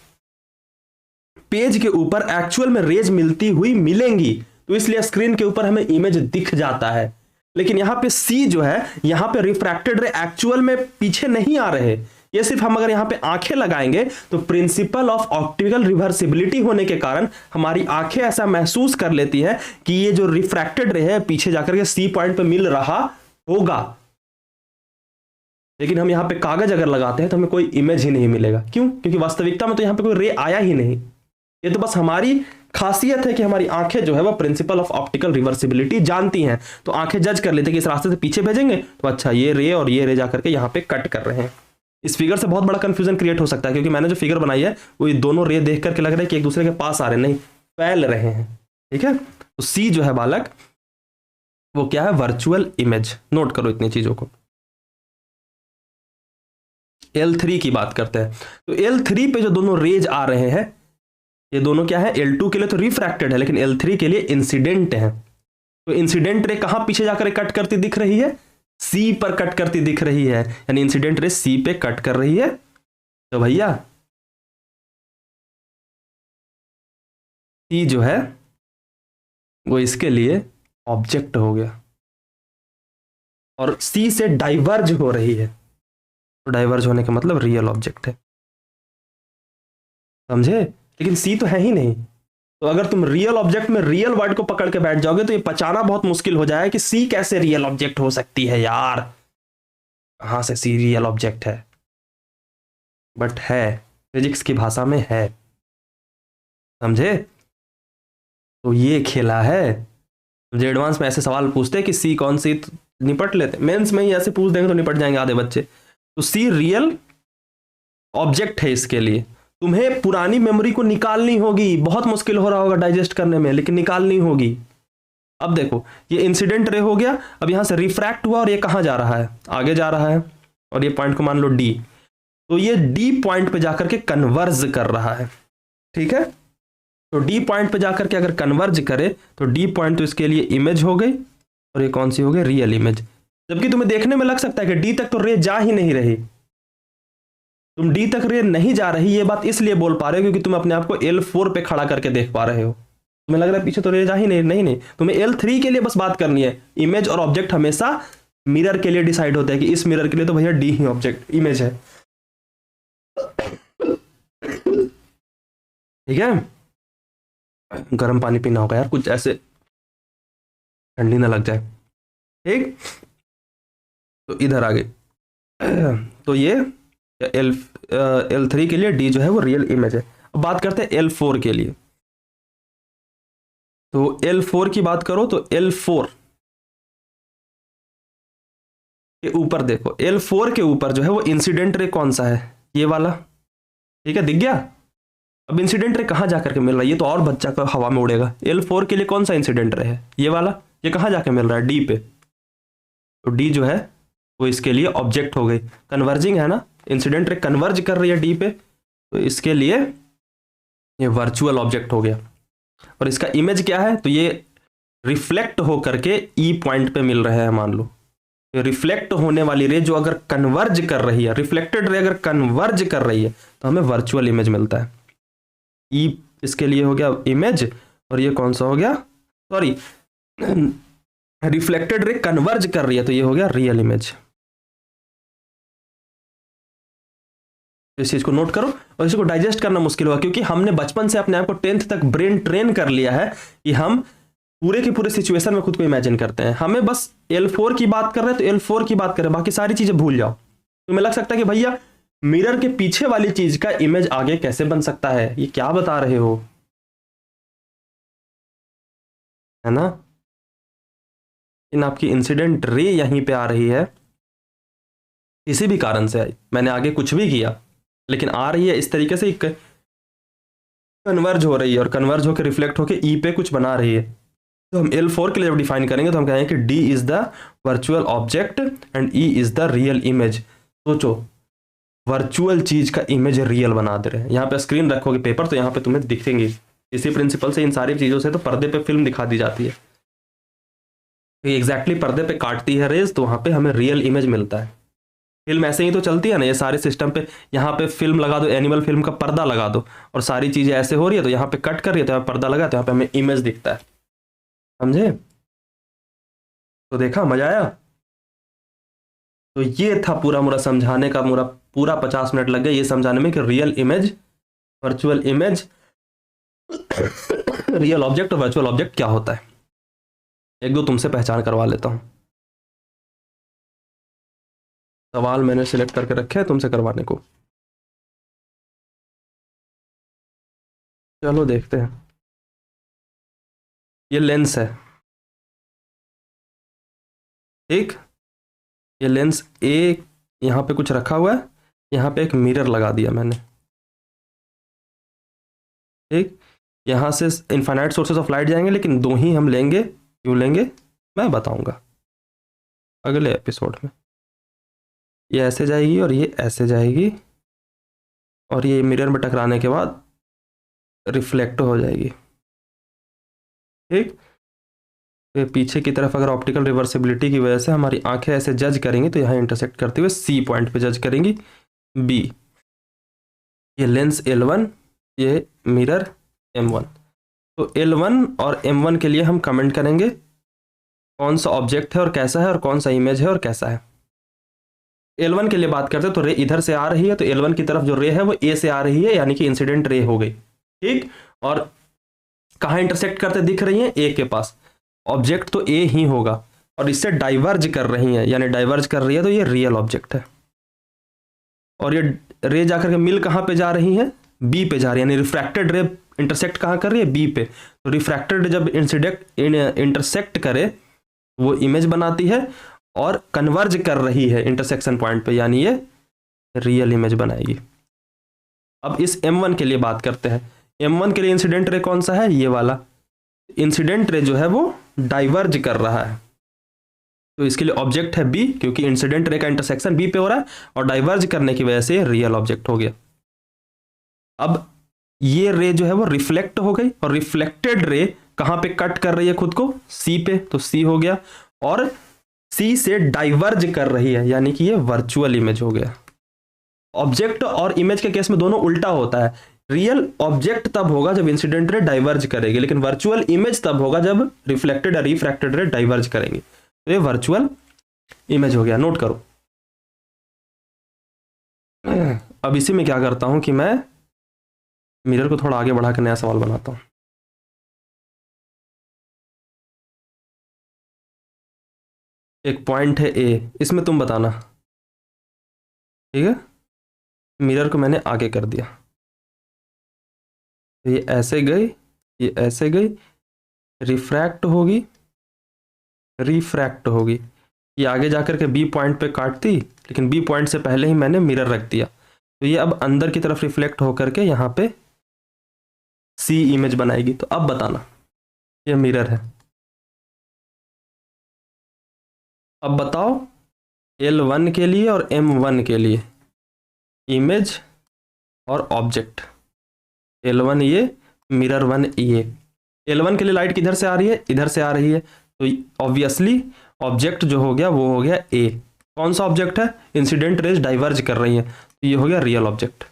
पेज के ऊपर एक्चुअल में रेज मिलती हुई मिलेंगी, तो इसलिए स्क्रीन के ऊपर हमें इमेज दिख जाता है। लेकिन यहां पे सी जो है, यहां पे रिफ्रैक्टेड रे एक्चुअल में पीछे नहीं आ रहे, ये सिर्फ हम अगर यहां पे आंखें लगाएंगे तो प्रिंसिपल ऑफ ऑप्टिकल रिवर्सिबिलिटी होने के कारण हमारी आंखें ऐसा महसूस कर लेती है कि ये जो रिफ्रैक्टेड रे है पीछे जाकर के सी पॉइंट पे मिल रहा होगा। लेकिन हम यहां पे कागज अगर लगाते हैं तो हमें कोई इमेज ही नहीं मिलेगा। क्यों? क्योंकि वास्तविकता में तो यहां पे कोई रे आया ही नहीं। ये तो बस हमारी खासियत है कि हमारी आंखें जो है वो प्रिंसिपल ऑफ ऑप्टिकल रिवर्सिबिलिटी जानती हैं, तो आंखें जज कर लेते हैं कि इस रास्ते से पीछे भेजेंगे तो अच्छा ये रे और ये रे जाकर के यहाँ पे कट कर रहे हैं। इस फिगर से बहुत बड़ा कंफ्यूजन क्रिएट हो सकता है, क्योंकि मैंने जो फिगर बनाई है वो ये दोनों रे देख करके लग रहा है कि एक दूसरे के पास आ रहे, नहीं, फैल रहे हैं, ठीक है। तो सी जो है बालक वो क्या है, वर्चुअल इमेज। नोट करो इतनी चीजों को। L3 की बात करते हैं, तो L3 पे जो दोनों रेज आ रहे हैं ये दोनों क्या है, L2 के लिए तो रिफ्रैक्टेड है लेकिन L3 के लिए इंसिडेंट है। तो इंसिडेंट रे कहां पीछे जाकर कट करती दिख रही है, सी पर कट करती दिख रही है, यानी इंसिडेंट रे सी पे कट कर रही है। तो भैया सी जो है वो इसके लिए ऑब्जेक्ट हो गया और सी से डाइवर्ज हो रही है, तो डाइवर्ज होने का मतलब रियल ऑब्जेक्ट है, समझे। लेकिन सी तो है ही नहीं, तो अगर तुम रियल ऑब्जेक्ट में रियल वर्ड को पकड़ के बैठ जाओगे तो ये पचाना बहुत मुश्किल हो जाए कि सी कैसे रियल ऑब्जेक्ट हो सकती है यार, कहां से सी रियल ऑब्जेक्ट है, बट है, फिजिक्स की भाषा में है, समझे। तो ये खेला है। जो एडवांस में ऐसे सवाल पूछते हैं कि सी कौन सी, तो निपट लेते, मेंस में ही ऐसे पूछ देंगे तो निपट जाएंगे आधे बच्चे। तो सी रियल ऑब्जेक्ट है, इसके लिए तुम्हें पुरानी मेमोरी को निकालनी होगी, बहुत मुश्किल हो रहा होगा डाइजेस्ट करने में, लेकिन निकालनी होगी। अब देखो ये इंसिडेंट रे हो गया, अब यहां से रिफ्रैक्ट हुआ और ये कहां जा रहा है, आगे जा रहा है, और ये पॉइंट को मान लो डी। तो ये डी पॉइंट पे जाकर के कन्वर्ज कर रहा है, ठीक है। तो डी पॉइंट पे जाकर के अगर कन्वर्ज करे तो डी पॉइंट तो इसके लिए इमेज हो गई, और ये कौन सी हो गई, रियल इमेज। जबकि तुम्हें देखने में लग सकता है कि डी तक तो रे जा ही नहीं रही, तुम डी तक रे नहीं जा रही, ये बात इसलिए बोल पा रहे हो क्योंकि तुम अपने आप को L4 पे खड़ा करके देख पा रहे हो। तुम्हें लग रहा है पीछे तो रे जा ही नहीं, नहीं, तुम्हें L3 के लिए बस बात करनी है। इमेज और ऑब्जेक्ट हमेशा मिरर के लिए डिसाइड होता है कि इस मिरर के लिए तो भैया डी ही ऑब्जेक्ट इमेज है, ठीक है। गर्म पानी पीना होगा यार, कुछ ऐसे ठंडी ना लग जाए, ठीक। तो इधर आ गई, तो ये L3 के लिए डी जो है वो रियल इमेज है। अब बात करते हैं L4 के लिए। तो L4 की बात करो तो L4 के ऊपर देखो, L4 के ऊपर जो है वो इंसिडेंट रे कौन सा है, ये वाला, ठीक है, दिख गया। अब इंसिडेंट रे कहाँ जाकर के मिल रहा है, ये तो और बच्चा का हवा में उड़ेगा। L4 के लिए कौन सा इंसिडेंट रे है, ये वाला, ये कहाँ जाके मिल रहा है, डी पे। तो डी जो है वो इसके लिए ऑब्जेक्ट हो गई, कन्वर्जिंग है ना, इंसिडेंट रे कन्वर्ज कर रही है डी पे, तो इसके लिए ये वर्चुअल ऑब्जेक्ट हो गया। और इसका इमेज क्या है, तो ये रिफ्लेक्ट हो करके ई पॉइंट पे मिल रहा है, मान लो रिफ्लेक्ट होने वाली रे जो अगर कन्वर्ज कर रही है, रिफ्लेक्टेड रे अगर कन्वर्ज कर रही है तो हमें वर्चुअल इमेज मिलता है। ई इसके लिए हो गया इमेज, और ये कौन सा हो गया, सॉरी, रिफ्लेक्टेड रे कन्वर्ज कर रही है तो ये हो गया रियल इमेज। इस चीज को नोट करो और इसको डाइजेस्ट करना मुश्किल होगा क्योंकि हमने बचपन से अपने आप को 10th तक ब्रेन ट्रेन कर लिया है कि हम पूरे के पूरे सिचुएशन में खुद को इमेजिन करते हैं। हमें बस L4 की बात कर रहे हैं तो L4 की बात करें, बाकी सारी चीजें भूल जाओ। तुम्हें लग सकता है कि भैया मिरर के पीछे वाली चीज का इमेज आगे कैसे बन सकता है, ये क्या बता रहे हो, है ना। इन आपकी इंसिडेंट रे यहीं पे आ रही है, किसी भी कारण से आई, मैंने आगे कुछ भी किया लेकिन आ रही है इस तरीके से, कन्वर्ज हो रही है और कन्वर्ज होकर रिफ्लेक्ट होकर ई पे कुछ बना रही है। तो हम L4 के लिए जब डिफाइन करेंगे तो हम कहेंगे कि D is the virtual object and E is the real image. सोचो वर्चुअल चीज का इमेज रियल बना दे रहे हैं। यहाँ पे स्क्रीन रखोगे पेपर तो यहाँ पे तुम्हें दिखेंगे। इसी प्रिंसिपल से इन सारी चीजों से तो पर्दे पे फिल्म दिखा दी जाती है, एग्जैक्टली पर्दे पे काटती है रेज तो वहां पे हमें रियल इमेज मिलता है। फिल्म ऐसे ही तो चलती है ना, ये सारे सिस्टम पे, यहाँ पे फिल्म लगा दो, एनिमल फिल्म का पर्दा लगा दो और सारी चीजें ऐसे हो रही है तो यहाँ पे कट कर रही है तो यहाँ पर्दा लगा तो यहाँ पे हमें इमेज दिखता है, समझे। तो देखा, मजा आया। तो ये था पूरा मुरा समझाने का, पूरा 50 मिनट लग गए ये समझाने में कि real image, virtual image, real object और वर्चुअल ऑब्जेक्ट क्या होता है। एक दो तुमसे पहचान करवा लेता हूं। सवाल मैंने सिलेक्ट करके रखे हैं तुमसे करवाने को, चलो देखते हैं। ये लेंस है, ठीक, ये लेंस ए, यहाँ पे कुछ रखा हुआ है, यहाँ पे एक मिरर लगा दिया मैंने, ठीक। यहाँ से इनफाइनाइट सोर्सेस ऑफ लाइट जाएंगे लेकिन दो ही हम लेंगे, क्यों लेंगे मैं बताऊंगा अगले एपिसोड में। ये ऐसे जाएगी और ये ऐसे जाएगी और ये मिरर में टकराने के बाद रिफ्लेक्ट हो जाएगी, ठीक। पीछे की तरफ अगर ऑप्टिकल रिवर्सिबिलिटी की वजह से हमारी आंखें ऐसे जज करेंगी तो यहाँ इंटरसेक्ट करते हुए सी पॉइंट पे जज करेंगी बी। ये लेंस L1, ये मिरर M1। तो L1 और M1 के लिए हम कमेंट करेंगे कौन सा ऑब्जेक्ट है और कैसा है और कौन सा इमेज है और कैसा है। L1 के लिए बात करते हैं तो रे इधर से आ रही है तो L1 की तरफ जो रे है वो A से आ रही है यानी कि इंसिडेंट रे हो गई, ठीक। और कहाँ इंटरसेक्ट करते दिख रही है, A के पास, ऑब्जेक्ट तो A ही होगा और इससे डाइवर्ज कर रही है यानी डाइवर्ज कर रही है तो ये रियल ऑब्जेक्ट है। और ये रे जाकर के मिल कहाँ पे जा रही है, बी पे जा रही है, यानी रिफ्रैक्टेड रे इंटरसेक्ट कहाँ कर रही है, बी पे। तो रिफ्रैक्टेड जब इंटरसेक्ट करे वो इमेज बनाती है और कन्वर्ज कर रही है इंटरसेक्शन पॉइंट पे यानी ये रियल इमेज बनाएगी। अब इस M1 के लिए बात करते हैं। M1 के लिए इंसिडेंट रे कौन सा है, ये वाला। इंसिडेंट रे जो है वो डाइवर्ज कर रहा है, तो इसके लिए ऑब्जेक्ट है बी, क्योंकि इंसिडेंट रे का इंटरसेक्शन बी पे हो रहा है और डाइवर्ज करने की वजह से रियल ऑब्जेक्ट हो गया। अब ये रे जो है वो रिफ्लेक्ट हो गई और रिफ्लेक्टेड रे कहां पे कट कर रही है खुद को, सी पे, तो सी हो गया, और सी से डाइवर्ज कर रही है, यानी कि ये वर्चुअल इमेज हो गया। ऑब्जेक्ट और इमेज के केस में दोनों उल्टा होता है। रियल ऑब्जेक्ट तब होगा जब इंसिडेंट रे डाइवर्ज करेगी, लेकिन वर्चुअल इमेज तब होगा जब रिफ्लेक्टेड और रिफ्रैक्टेड रे डाइवर्ज करेंगे। तो ये वर्चुअल इमेज हो गया, नोट करो। अब इसी में क्या करता हूं कि मैं मिरर को थोड़ा आगे बढ़ा के नया सवाल बनाता हूं। एक पॉइंट है ए, इसमें तुम बताना, ठीक है। मिरर को मैंने आगे कर दिया, तो ये ऐसे गई, ये ऐसे गई, रिफ्रैक्ट होगी, रिफ्रैक्ट होगी, ये आगे जाकर के बी पॉइंट पे काटती, लेकिन बी पॉइंट से पहले ही मैंने मिरर रख दिया, तो ये अब अंदर की तरफ रिफ्लेक्ट होकर के यहाँ पे सी इमेज बनाएगी। तो अब बताना, ये मिरर है। अब बताओ L1 के लिए और M1 के लिए इमेज और ऑब्जेक्ट, L1 ये, मिरर 1 ये। L1 के लिए लाइट किधर से आ रही है, इधर से आ रही है, तो ऑब्वियसली ऑब्जेक्ट जो हो गया वो हो गया ए। कौन सा ऑब्जेक्ट है, इंसिडेंट रेज डाइवर्ज कर रही है, तो ये हो गया रियल ऑब्जेक्ट,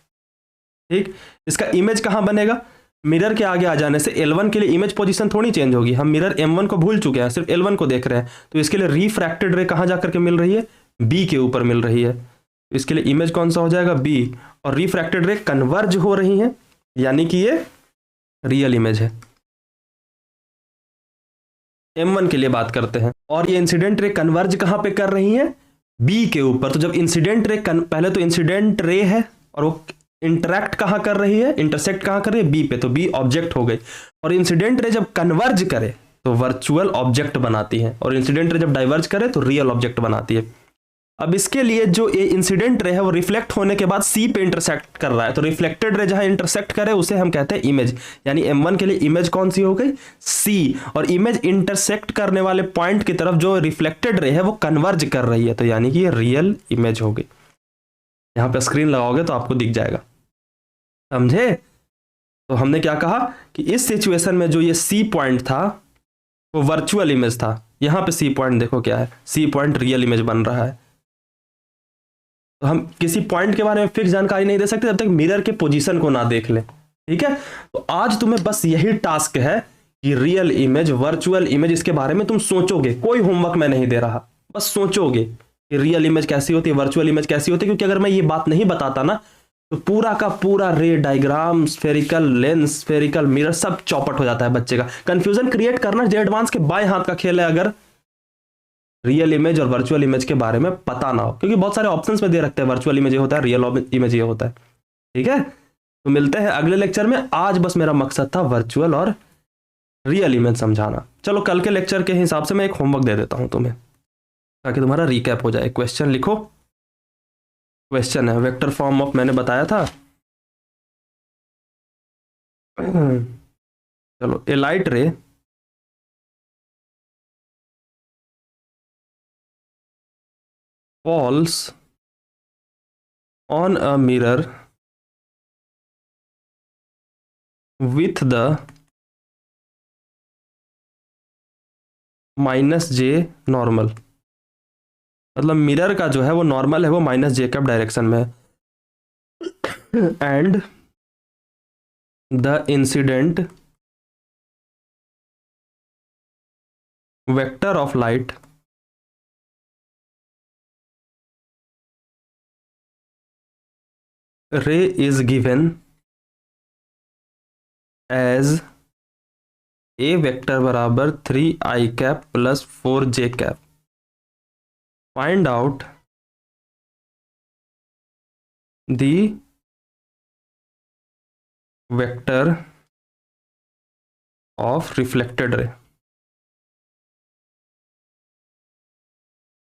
ठीक। इसका इमेज कहां बनेगा, मिरर के आगे आ जाने से L1 के लिए इमेज पोजीशन थोड़ी चेंज होगी, हम मिरर M1 को भूल चुके हैं, सिर्फ L1 को देख रहे हैं, तो इसके लिए रिफ्रैक्टेड रे कहां जाकर के मिल रही है, बी के ऊपर मिल रही है, तो इसके लिए इमेज कौन सा हो जाएगा, बी, और रिफ्रैक्टेड रे कन्वर्ज हो रही है, यानी कि ये रियल इमेज है। M1 के लिए बात करते हैं, और ये इंसिडेंट रे कन्वर्ज कहां पे कर रही है, बी के ऊपर। तो जब इंसिडेंट रे पहले तो इंसिडेंट रे है और वो इंटरैक्ट कहां कर रही है, इंटरसेक्ट कहां कर रही है, बी पे, तो बी ऑब्जेक्ट हो गई। और इंसिडेंट रे जब कन्वर्ज करे तो वर्चुअल ऑब्जेक्ट बनाती है, और इंसिडेंट रे जब डाइवर्ज करे तो रियल ऑब्जेक्ट बनाती है। अब इसके लिए जो ये इंसिडेंट रे है वो रिफ्लेक्ट होने के बाद सी पे इंटरसेक्ट कर रहा है, तो रिफ्लेक्टेड रे जहां इंटरसेक्ट करे उसे हम कहते हैं इमेज, यानी M1 के लिए इमेज कौन सी हो गई, सी, और इमेज इंटरसेक्ट करने वाले पॉइंट की तरफ जो रिफ्लेक्टेड रे है वो कन्वर्ज कर रही है, तो यानी कि ये रियल इमेज हो गई। यहां पे स्क्रीन लगाओगे तो आपको दिख जाएगा, समझे। तो हमने क्या कहा कि इस सिचुएशन में जो ये सी पॉइंट था वो वर्चुअल इमेज था, यहां पे सी पॉइंट देखो क्या है, सी पॉइंट रियल इमेज बन रहा है। तो हम किसी पॉइंट के बारे में फिक्स जानकारी नहीं दे सकते जब तक मिरर के पोजीशन को ना देख ले, ठीक है। तो आज तुम्हें बस यही टास्क है कि रियल इमेज, वर्चुअल इमेज, इसके बारे में तुम सोचोगे, कोई होमवर्क मैं नहीं दे रहा, बस सोचोगे कि रियल इमेज कैसी होती है, वर्चुअल इमेज कैसी होती है, क्योंकि अगर मैं ये बात नहीं बताता ना तो पूरा का पूरा रे diagram, spherical lens, spherical mirror सब चौपट हो जाता है बच्चे का। कंफ्यूजन क्रिएट करना जे एडवांस के बाएं हाथ का खेल है अगर रियल इमेज और वर्चुअल इमेज के बारे में पता ना हो, क्योंकि बहुत सारे ऑप्शंस में दे रखते हैं वर्चुअल इमेज ये होता है, रियल इमेज ये होता है, ठीक है। तो मिलते हैं अगले लेक्चर में। आज बस मेरा मकसद था वर्चुअल और रियल इमेज समझाना। चलो कल के लेक्चर के हिसाब से मैं एक होमवर्क दे देता हूं तुम्हें, ताकि तुम्हारा रिकैप हो जाए। क्वेश्चन लिखो, क्वेश्चन है वेक्टर फॉर्म ऑफ, मैंने बताया था, चलो, a light ray falls on a mirror with the -j normal, मतलब मिरर का जो है वो नॉर्मल है वो -j कप डायरेक्शन में है, and the incident vector of light ray is given as a vector बराबर 3i cap plus 4j cap. Find out the vector of reflected ray,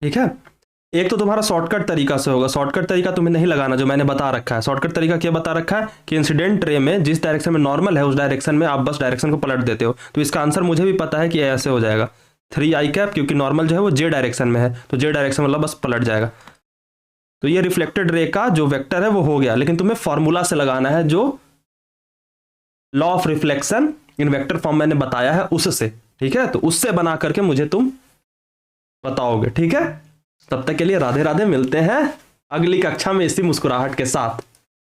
ठीक है। एक तो तुम्हारा शॉर्टकट तरीका से होगा, शॉर्टकट तरीका तुम्हें नहीं लगाना जो मैंने बता रखा है। शॉर्टकट तरीका क्या बता रखा है कि इंसिडेंट रे में जिस डायरेक्शन में नॉर्मल है उस डायरेक्शन में आप बस डायरेक्शन को पलट देते हो, तो इसका आंसर मुझे भी पता है कि ऐसे हो जाएगा। 3 i कैप, क्योंकि नॉर्मल जो है वो जे डायरेक्शन में है, तो जे डायरेक्शन मतलब बस पलट जाएगा। तो ये रिफ्लेक्टेड रे का जो वेक्टर है वो हो गया, लेकिन तुम्हें फॉर्मूला से लगाना है, जो law of reflection in vector form मैंने बताया है उससे, ठीक है। तो उससे बना करके मुझे तुम बताओगे, ठीक है। तब तक के लिए राधे राधे, मिलते हैं अगली कक्षा में इसी मुस्कुराहट के साथ।